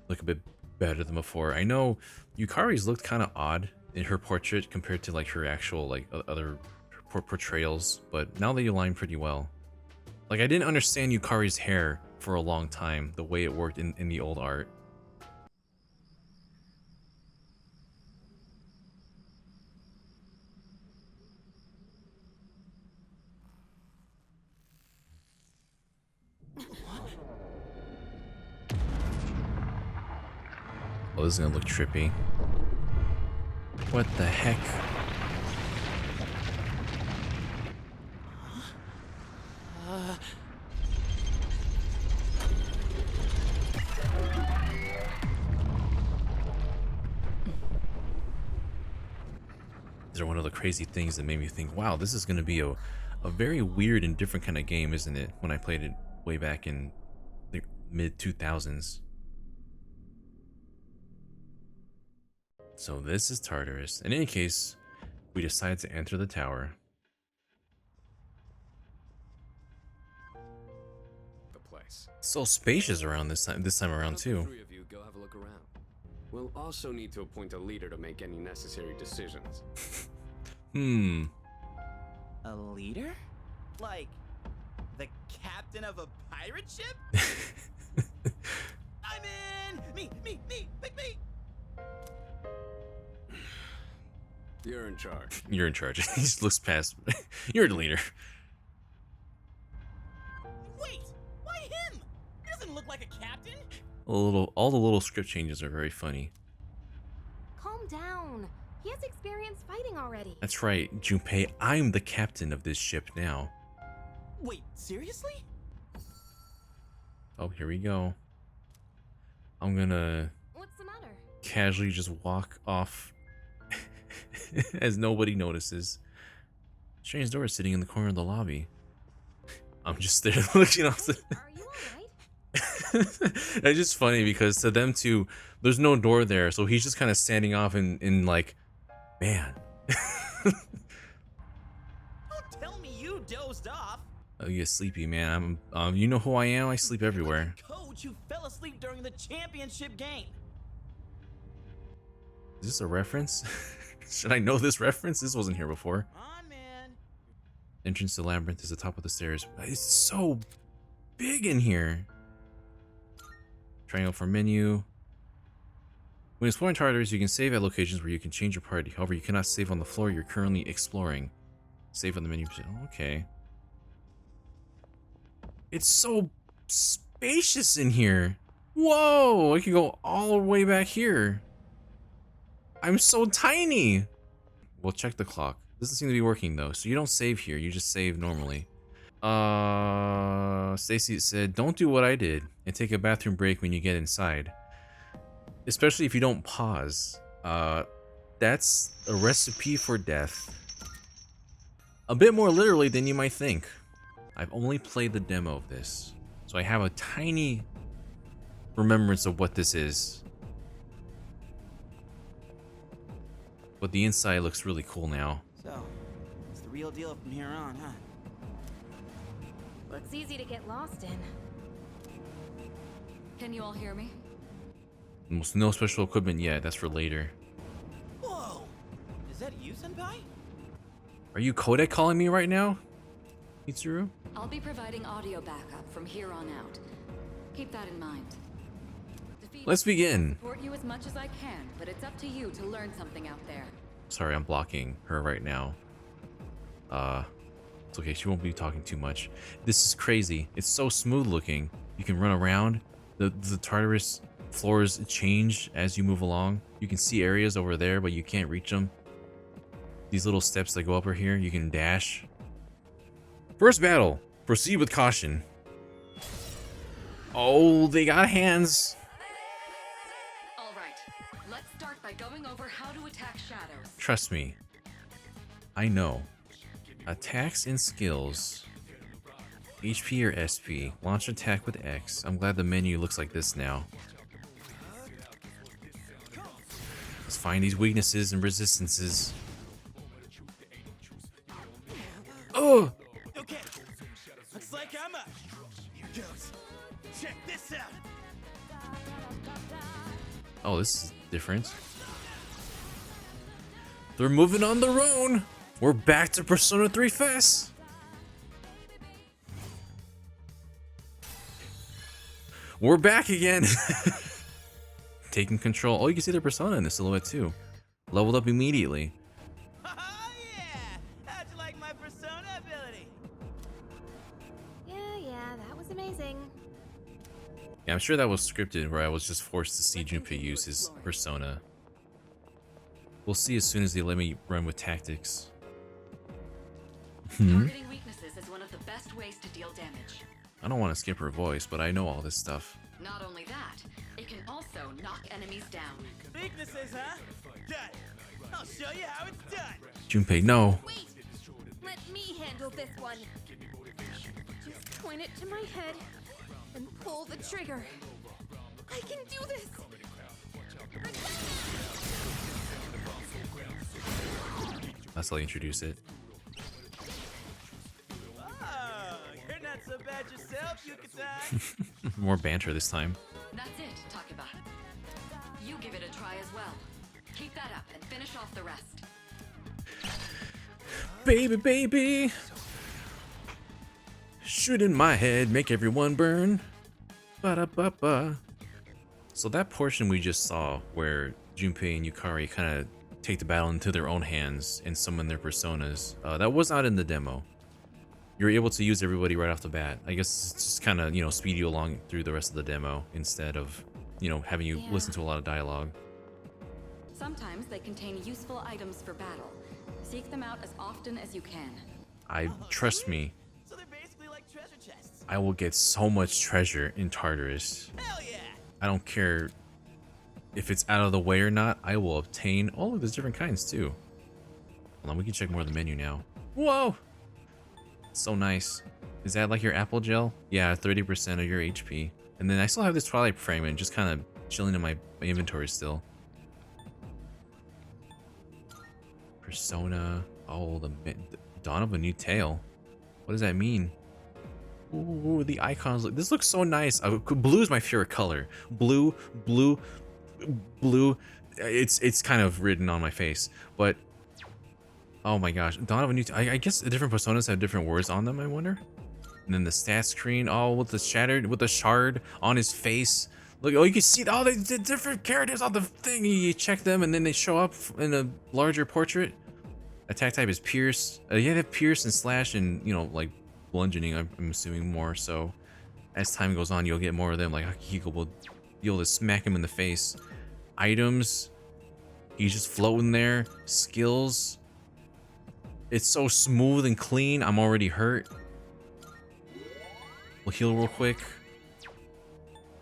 look a bit better than before. I know Yukari's looked kind of odd in her portrait compared to like her actual like other portrayals, but now they align pretty well. Like, I didn't understand Yukari's hair for a long time, the way it worked in the old art. Oh, this is gonna look trippy. What the heck? These are one of the crazy things that made me think, wow, this is gonna be a very weird and different kind of game, isn't it? When I played it way back in the mid-2000s. So this is Tartarus. In any case, we decide to enter the tower. The place. So spacious around this time around too. The 3 of you go have a look around. We'll also need to appoint a leader to make any necessary decisions. A leader? Like, the captain of a pirate ship? I'm in! Me! Pick me! You're in charge. You're in charge. He just looks past. You're the leader. Wait! Why him? He doesn't look like a captain! All the little script changes are very funny. Calm down. He has experience fighting already. That's right, Junpei. I'm the captain of this ship now. Wait, seriously? Oh, here we go. I'm gonna What's the matter? casually just walk off as nobody notices. Strange door is sitting in the corner of the lobby. I'm just there looking off the. Are you alright? It's just funny because to them too, there's no door there, so he's just kind of standing off in like, man. Don't tell me you dozed off. Oh, you sleepy, man. You know who I am. I sleep everywhere. Coach, you fell asleep during the championship game. Is this a reference? Should I know this reference? This wasn't here before. On, man. Entrance to the labyrinth is the top of the stairs. It's so big in here. Triangle for menu. When exploring Tartarus, you can save at locations where you can change your party. However, you cannot save on the floor you're currently exploring. Save on the menu. Okay. It's so spacious in here. Whoa! I can go all the way back here. I'm so tiny. We'll check the clock. Doesn't seem to be working though, so you don't save here. You just save normally. Stacy said, don't do what I did and take a bathroom break when you get inside. Especially if you don't pause. That's a recipe for death. A bit more literally than you might think. I've only played the demo of this, so I have a tiny remembrance of what this is. But the inside looks really cool now. So, it's the real deal from here on, huh? Looks easy to get lost in. Can you all hear me? Almost no special equipment yet. That's for later. Whoa! Is that you, Senpai? Are you Kodak calling me right now, Mitsuru? I'll be providing audio backup from here on out. Keep that in mind. Let's begin. Support you as much as I can, but it's up to you to learn something out there. Sorry, I'm blocking her right now. It's okay. She won't be talking too much. This is crazy. It's so smooth looking. You can run around. The Tartarus floors change as you move along. You can see areas over there, but you can't reach them. These little steps that go up here, you can dash. First battle. Proceed with caution. Oh, they got hands. All right. Let's start by going over how to attack shadows. Trust me. I know. Attacks and skills. HP or SP. Launch attack with X. I'm glad the menu looks like this now. Let's find these weaknesses and resistances. Oh! Okay. Looks like I'm up. Here goes. Check this out. Oh, this is different. They're moving on their own. We're back to Persona 3 Fest. We're back again. Taking control. Oh, you can see their persona in the silhouette too. Leveled up immediately. Oh yeah! How'd you like my persona ability? Yeah, that was amazing. Yeah, I'm sure that was scripted where I was just forced to see Junpei use his persona. We'll see as soon as they let me run with tactics. Targeting weaknesses is one of the best ways to deal damage. I don't want to skip her voice, but I know all this stuff. Not only that, it can also knock enemies down. Weaknesses, huh? Done. I'll show you how it's done. Junpei, no. Wait! Let me handle this one. Just point it to my head and pull the trigger. I can do this! That's how you introduce it. Oh, you're not so bad yourself, Yukatai. More banter this time. That's it, Takeba. You give it a try as well. Keep that up and finish off the rest. Baby, baby. Shoot in my head, make everyone burn. Ba-da-ba-ba. So that portion we just saw where Junpei and Yukari kind of take the battle into their own hands and summon their personas, that was not in the demo. You're able to use everybody right off the bat. I guess it's just kind of, speed you along through the rest of the demo instead of, having you listen to a lot of dialogue. Sometimes they contain useful items for battle. Seek them out as often as you can. Trust me, So they're basically like treasure chests. I will get so much treasure in Tartarus. Hell yeah! I don't care if it's out of the way or not, I will obtain. Oh, look, there's different kinds too. Hold on, we can check more of the menu now. Whoa! So nice. Is that like your apple gel? Yeah, 30% of your HP. And then I still have this Twilight fragment just kind of chilling in my inventory still. Persona. Oh, the dawn of a new tale. What does that mean? Ooh, the icons look. This looks so nice. Blue is my favorite color. Blue. It's kind of written on my face, but oh my gosh, dawn of a new. I guess the different personas have different words on them. I wonder. And then the stat screen. Oh, with the shard on his face. Look, oh, you can see all the different characters on the thing. You check them, and then they show up in a larger portrait. Attack type is pierce. You have pierce and slash, and you know, like bludgeoning. I'm assuming more. So as time goes on, you'll get more of them. Like Akihiko will be able to smack him in the face. Items. He's just floating there. Skills. It's so smooth and clean. I'm already hurt. We'll heal real quick.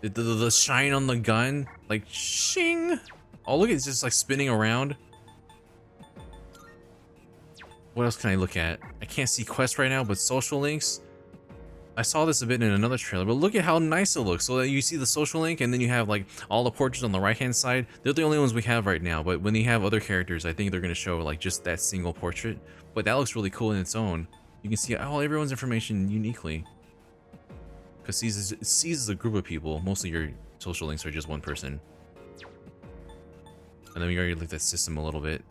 The shine on the gun, like shing. Oh, look, it's just like spinning around. What else can I look at? I can't see quests right now, but social links. I saw this a bit in another trailer, but look at how nice it looks. So that you see the social link, and then you have like all the portraits on the right-hand side. They're the only ones we have right now, but when you have other characters, I think they're gonna show like just that single portrait. But that looks really cool in its own. You can see all everyone's information uniquely. Because sees a group of people. Mostly your social links are just one person. And then we already looked at system a little bit,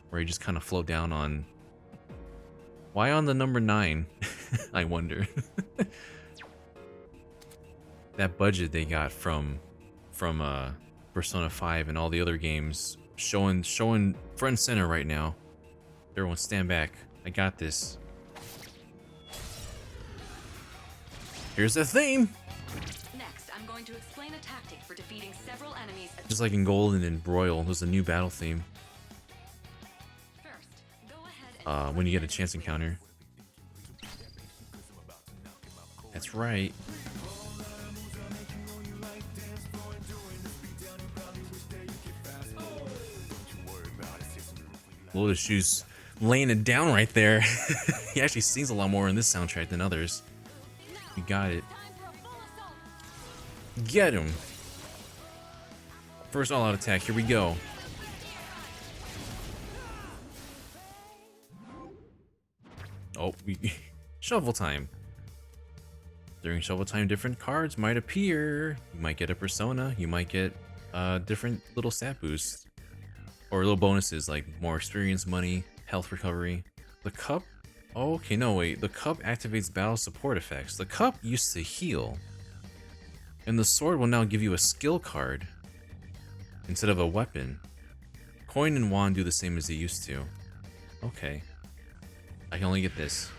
where you just kind of float down on. Why on the number 9? I wonder. That budget they got from Persona 5 and all the other games showing front and center right now. Everyone stand back. I got this. Here's the theme. Next, I'm going to explain a tactic for defeating several enemies. Just like in Golden and Broil, there's a new battle theme. First, go ahead and when you get a chance encounter. That's right. Lotus Shoes laying it down right there. He actually sings a lot more in this soundtrack than others. You got it. Get him. First all-out attack. Here we go. Oh, shovel time. During shovel time, different cards might appear. You might get a persona. You might get different little stat boosts. Or little bonuses like more experience, money, health recovery. The cup. Oh, okay, no, wait. The cup activates battle support effects. The cup used to heal. And the sword will now give you a skill card instead of a weapon. Coin and wand do the same as they used to. Okay. I can only get this.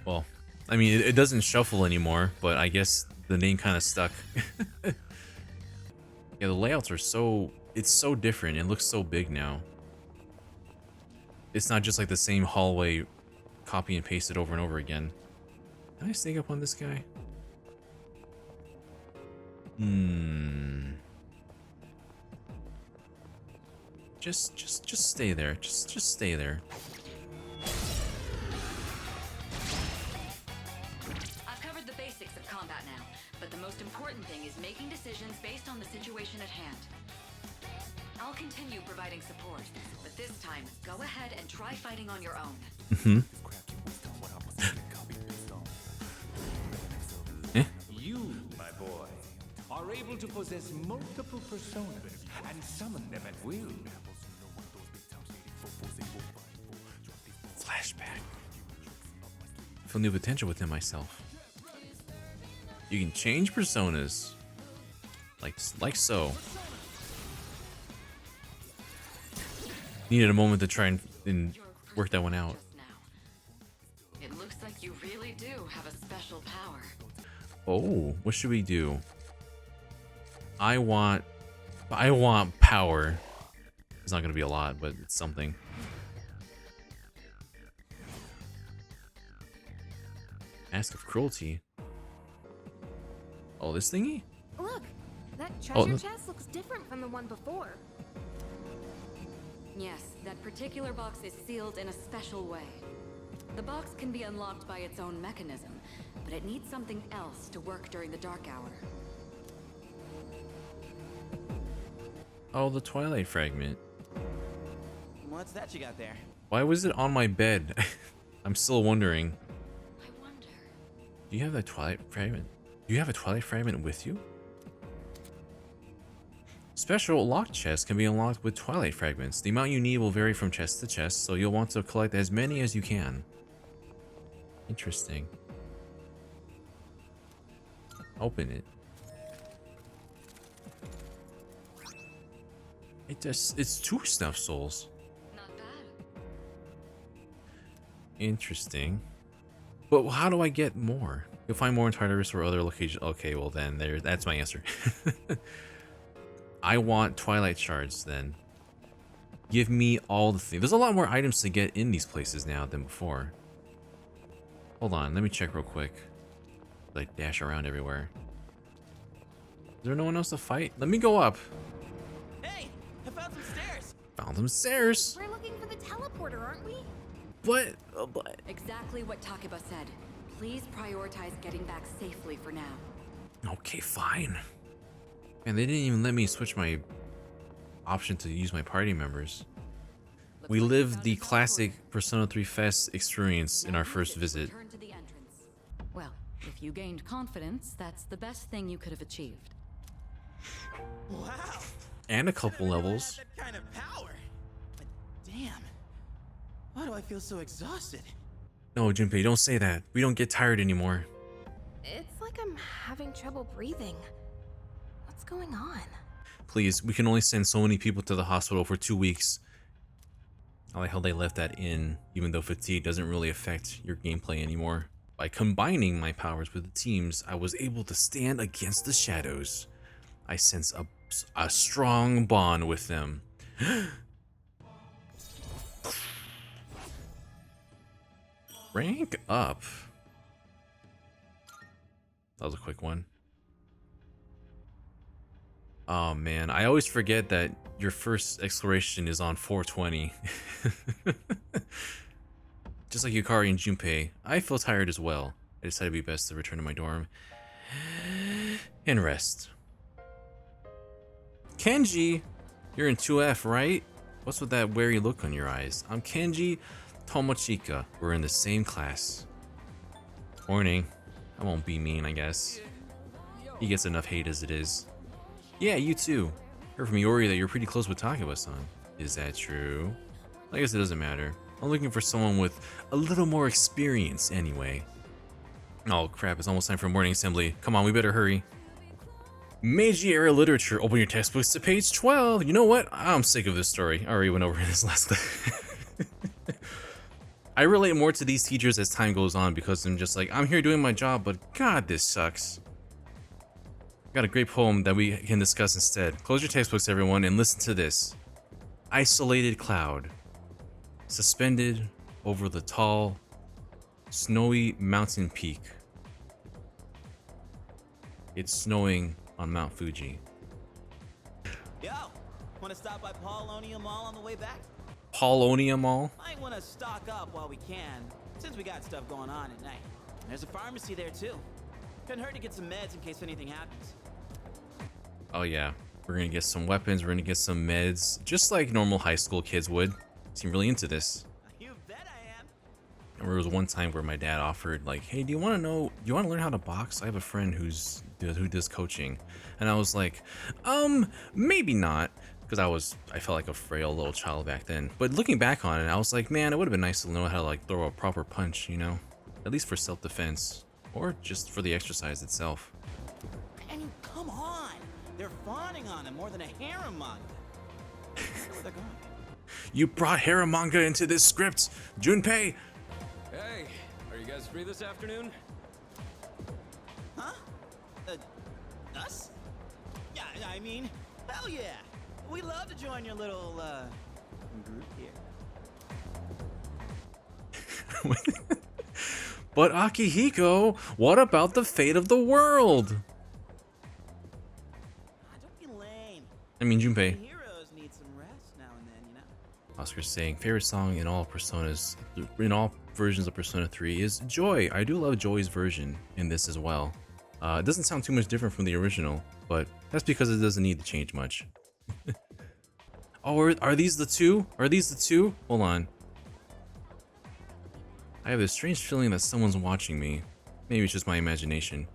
Well, I mean, it doesn't shuffle anymore, but I guess the name kind of stuck. Yeah, the layouts are so... It's so different. It looks so big now. It's not just like the same hallway copy and paste it over and over again. Can I sneak up on this guy? Just stay there. Just stay there. I've covered the basics of combat now, but the most important thing is making decisions based on the situation at hand. I'll continue providing support, but this time, go ahead and try fighting on your own. You, my boy, are able to possess multiple personas and summon them at will. Flashback. I feel new potential within myself. You can change personas. Like so. Needed a moment to try and work that one out. It looks like you really do have a special power. Oh, what should we do? I want power. It's not gonna be a lot, but it's something. Ask of cruelty. Oh, this thingy? Look, that treasure chest looks different from the one before. Yes, that particular box is sealed in a special way. The box can be unlocked by its own mechanism, but it needs something else to work during the dark hour. Oh, the Twilight fragment. What's that you got there? Why was it on my bed? I'm still wondering. I wonder. Do you have that Twilight fragment? Do you have a Twilight fragment with you? Special locked chests can be unlocked with Twilight fragments. The amount you need will vary from chest to chest, so you'll want to collect as many as you can. Interesting. Open it. It's 2 snuff souls. Not bad. Interesting. But how do I get more? You'll find more in Tartarus or other locations. Okay, well then that's my answer. I want Twilight shards then. Give me all the things. There's a lot more items to get in these places now than before. Hold on, let me check real quick. Like dash around everywhere. Is there no one else to fight? Let me go up. Hey, I found some stairs. Found some stairs. We're looking for the teleporter, aren't we? But Exactly what Takeba said. Please prioritize getting back safely for now. okay, fine. And they didn't even let me switch my option to use my party members. We lived the classic Persona 3 Fest experience in our first visit. Return to the entrance. Well, if you gained confidence, that's the best thing you could have achieved. Wow. And a couple Never levels. had that kind of power. But damn. Why do I feel so exhausted? No, Junpei, don't say that. We don't get tired anymore. It's like I'm having trouble breathing. What's going on? Please, we can only send so many people to the hospital for 2 weeks. I like how they left that in, even though fatigue doesn't really affect your gameplay anymore. By combining my powers with the teams, I was able to stand against the shadows. I sense a strong bond with them. Rank up. That was a quick one. Oh man, I always forget that your first exploration is on 420. Just like Yukari and Junpei, I feel tired as well. I decided it'd be best to return to my dorm and rest. Kenji, you're in 2F, right? What's with that wary look on your eyes? I'm Kenji Tomochika. We're in the same class. Warning, I won't be mean, I guess. He gets enough hate as it is. Yeah, you too. Heard from Yori that you're pretty close with Takeba-san. Is that true? I guess it doesn't matter. I'm looking for someone with a little more experience anyway. Oh crap, it's almost time for morning assembly. Come on, we better hurry. Meiji era literature, open your textbooks to page 12. You know what? I'm sick of this story. I already went over this last clip. I relate more to these teachers as time goes on because I'm just like, I'm here doing my job, but god, this sucks. Got a great poem that we can discuss instead. Close your textbooks, everyone, and listen to this. Isolated cloud, suspended over the tall, snowy mountain peak. It's snowing on Mount Fuji. Yo, want to stop by Paulonia Mall on the way back? Paulonia Mall? Might want to stock up while we can, since we got stuff going on at night. There's a pharmacy there too. Couldn't hurt to get some meds in case anything happens. Oh yeah, we're gonna get some weapons, we're gonna get some meds, just like normal high school kids would. Seem really into this. You bet I am. And there was one time where my dad offered, like, hey, do you want to learn how to box? I have a friend who does coaching. And I was like, maybe not. Because I felt like a frail little child back then. But looking back on it, I was like, man, it would have been nice to know how to like throw a proper punch, you know? At least for self-defense. Or just for the exercise itself. I mean, come on. They're fawning on him more than a harem manga. I wonder where they're going. You brought harem manga into this script, Junpei! Hey, are you guys free this afternoon? Huh? Us? Yeah, I mean, hell yeah. We love to join your little, group here. But Akihiko, what about the fate of the world? Don't be lame. I mean, Junpei. Heroes need some rest now and then, you know? Oscar's saying favorite song in all Personas, in all versions of Persona 3 is Joy. I do love Joy's version in this as well. It doesn't sound too much different from the original, but that's because it doesn't need to change much. Oh, are these the two? Are these the two? Hold on. I have this strange feeling that someone's watching me. Maybe it's just my imagination.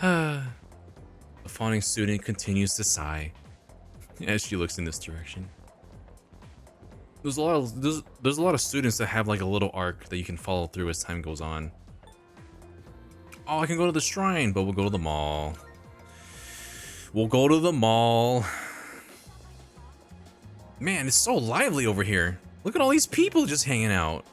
The fawning student continues to sigh as she looks in this direction. There's a lot of students that have like a little arc that you can follow through as time goes on. Oh, I can go to the shrine, but we'll go to the mall. We'll go to the mall. Man, it's so lively over here. Look at all these people just hanging out.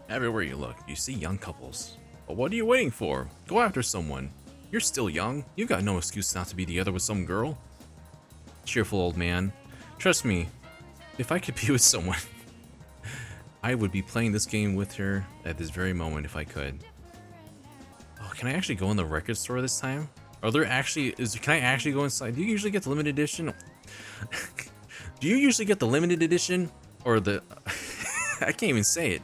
Everywhere you look, you see young couples. But what are you waiting for? Go after someone. You're still young. You got no excuse not to be together with some girl. Cheerful old man. Trust me, if I could be with someone, I would be playing this game with her at this very moment if I could. Oh, can I actually go in the record store this time? Are there actually, can I actually go inside? Do you usually get the limited edition? Do you usually get the limited edition? Or the, I can't even say it.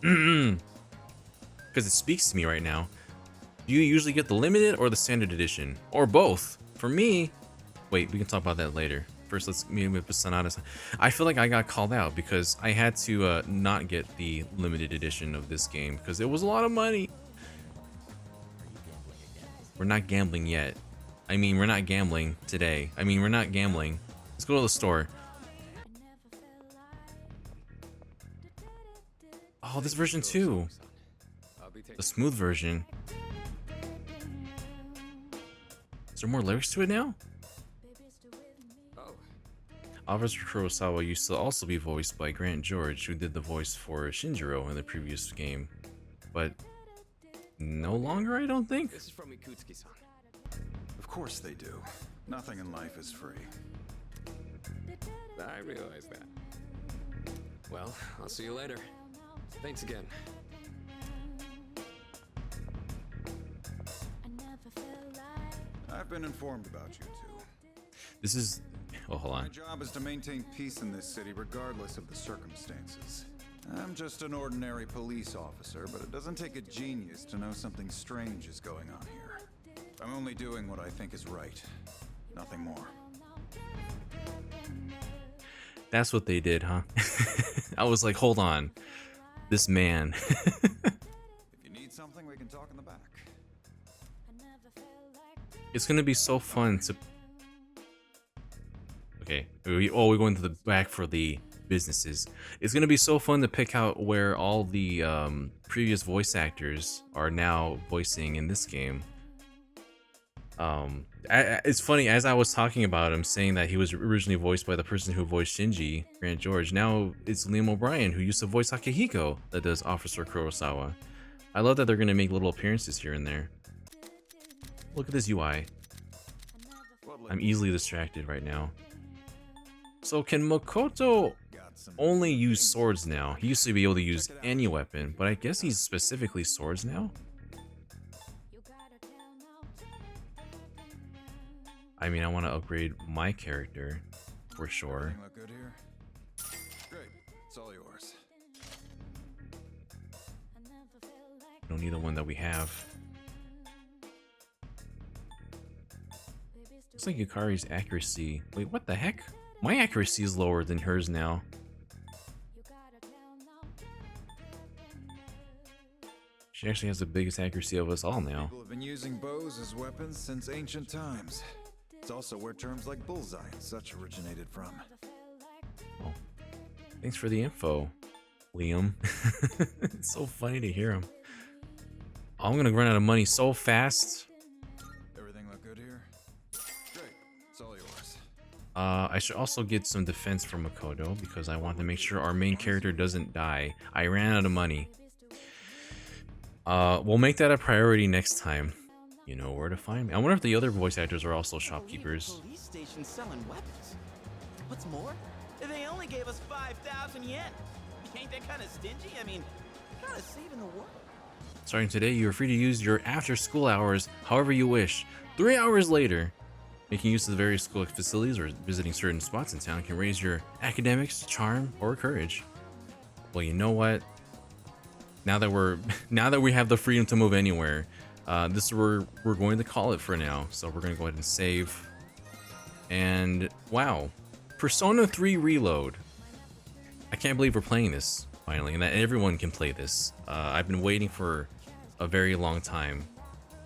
Because it speaks to me right now. Do you usually get the limited or the standard edition? Or both? For me, wait, we can talk about that later. First, let's meet with Sonatas. I feel like I got called out because I had to not get the limited edition of this game because it was a lot of money. We're not gambling yet. I mean, we're not gambling today. I mean, we're not gambling. Let's go to the store. Oh, this version too. The smooth version. Is there more lyrics to it now? Officer Kurosawa used to also be voiced by Grant George, who did the voice for Shinjiro in the previous game. But no longer, I don't think. This is from Ikutsuki-san. Of course they do. Nothing in life is free. I realize that. Well, I'll see you later. Thanks again. I've been informed about you two. This is... Oh, hold on. My job is to maintain peace in this city regardless of the circumstances. I'm just an ordinary police officer, but it doesn't take a genius to know something strange is going on here. I'm only doing what I think is right. Nothing more. That's what they did, huh? I was like, hold on. This man. If you need something, we can talk in the back. It's gonna be so fun to... Okay. We're going to the back for the businesses. It's gonna be so fun to pick out where all the previous voice actors are now voicing in this game. It's funny, as I was talking about him, saying that he was originally voiced by the person who voiced Shinji, Grant George. Now it's Liam O'Brien, who used to voice Akihiko, that does Officer Kurosawa. I love that they're gonna make little appearances here and there. Look at this UI. I'm easily distracted right now. So can Makoto only use swords now? He used to be able to use any weapon, but I guess he's specifically swords now? I mean, I want to upgrade my character, for sure. Look good here? Great. It's all yours. Don't need the one that we have. Looks like Yukari's accuracy... Wait, what the heck? My accuracy is lower than hers now. She actually has the biggest accuracy of us all now. People have been using bows as weapons since ancient times. It's also where terms like bullseye and such originated from. Oh. Thanks for the info, Liam. It's so funny to hear him. I'm gonna run out of money so fast. Everything look good here? Great. It's all yours. I should also get some defense from Makoto because I want to make sure our main character doesn't die. I ran out of money. We'll make that a priority next time. You know where to find me. I wonder if the other voice actors are also shopkeepers. Police station selling weapons. What's more, they only gave us 5,000 yen. You ain't that kind of stingy? I mean, kind of saving the world. Starting today, you are free to use your after-school hours however you wish. 3 hours later, making use of the various school facilities or visiting certain spots in town can raise your academics, charm, or courage. Well, you know what? Now that we have the freedom to move anywhere, this is where we're going to call it for now. So we're going to go ahead and save. And wow, Persona 3 Reload. I can't believe we're playing this finally, and that everyone can play this. I've been waiting for a very long time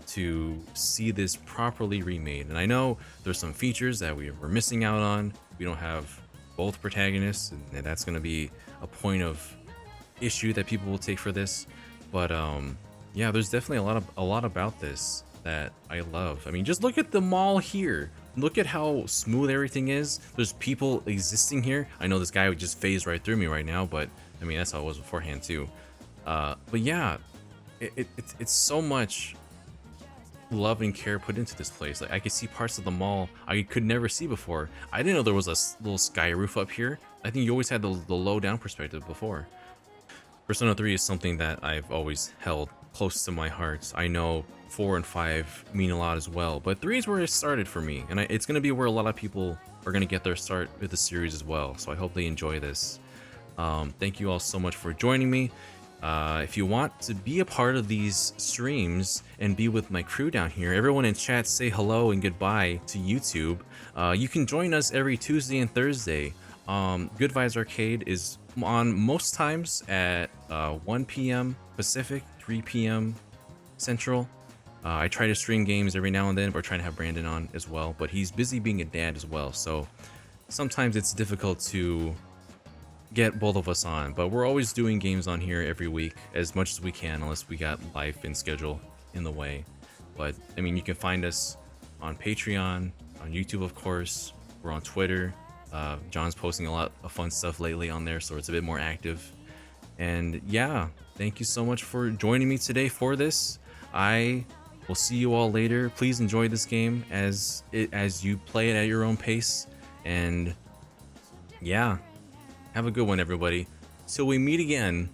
to see this properly remade, and I know there's some features that we're missing out on. We don't have both protagonists, and that's going to be a point of issue that people will take for this. But yeah, there's definitely a lot about this that I love. I mean, just look at the mall here. Look at how smooth everything is. There's people existing here. I know this guy would just phase right through me right now, but I mean, that's how it was beforehand too. But yeah, it's so much love and care put into this place. Like, I could see parts of the mall I could never see before. I didn't know there was a little sky roof up here. I think you always had the low down perspective before. Persona 3 is something that I've always held close to my heart. I know 4 and 5 mean a lot as well, but 3 is where it started for me, and it's going to be where a lot of people are going to get their start with the series as well, so I hope they enjoy this. Thank you all so much for joining me. If you want to be a part of these streams and be with my crew down here, everyone in chat say hello and goodbye to YouTube. You can join us every Tuesday and Thursday. Good Vibes Arcade is on most times at 1 p.m. Pacific, 3 p.m. Central. I try to stream games every now and then. We're trying to have Brandon on as well, but he's busy being a dad as well, so sometimes it's difficult to get both of us on. But we're always doing games on here every week as much as we can, unless we got life and schedule in the way. But I mean, you can find us on Patreon, on YouTube, of course. We're on Twitter. John's posting a lot of fun stuff lately on there, so it's a bit more active. And yeah, thank you so much for joining me today for this. I will see you all later. Please enjoy this game as you play it at your own pace. And yeah, have a good one, everybody. Till we meet again.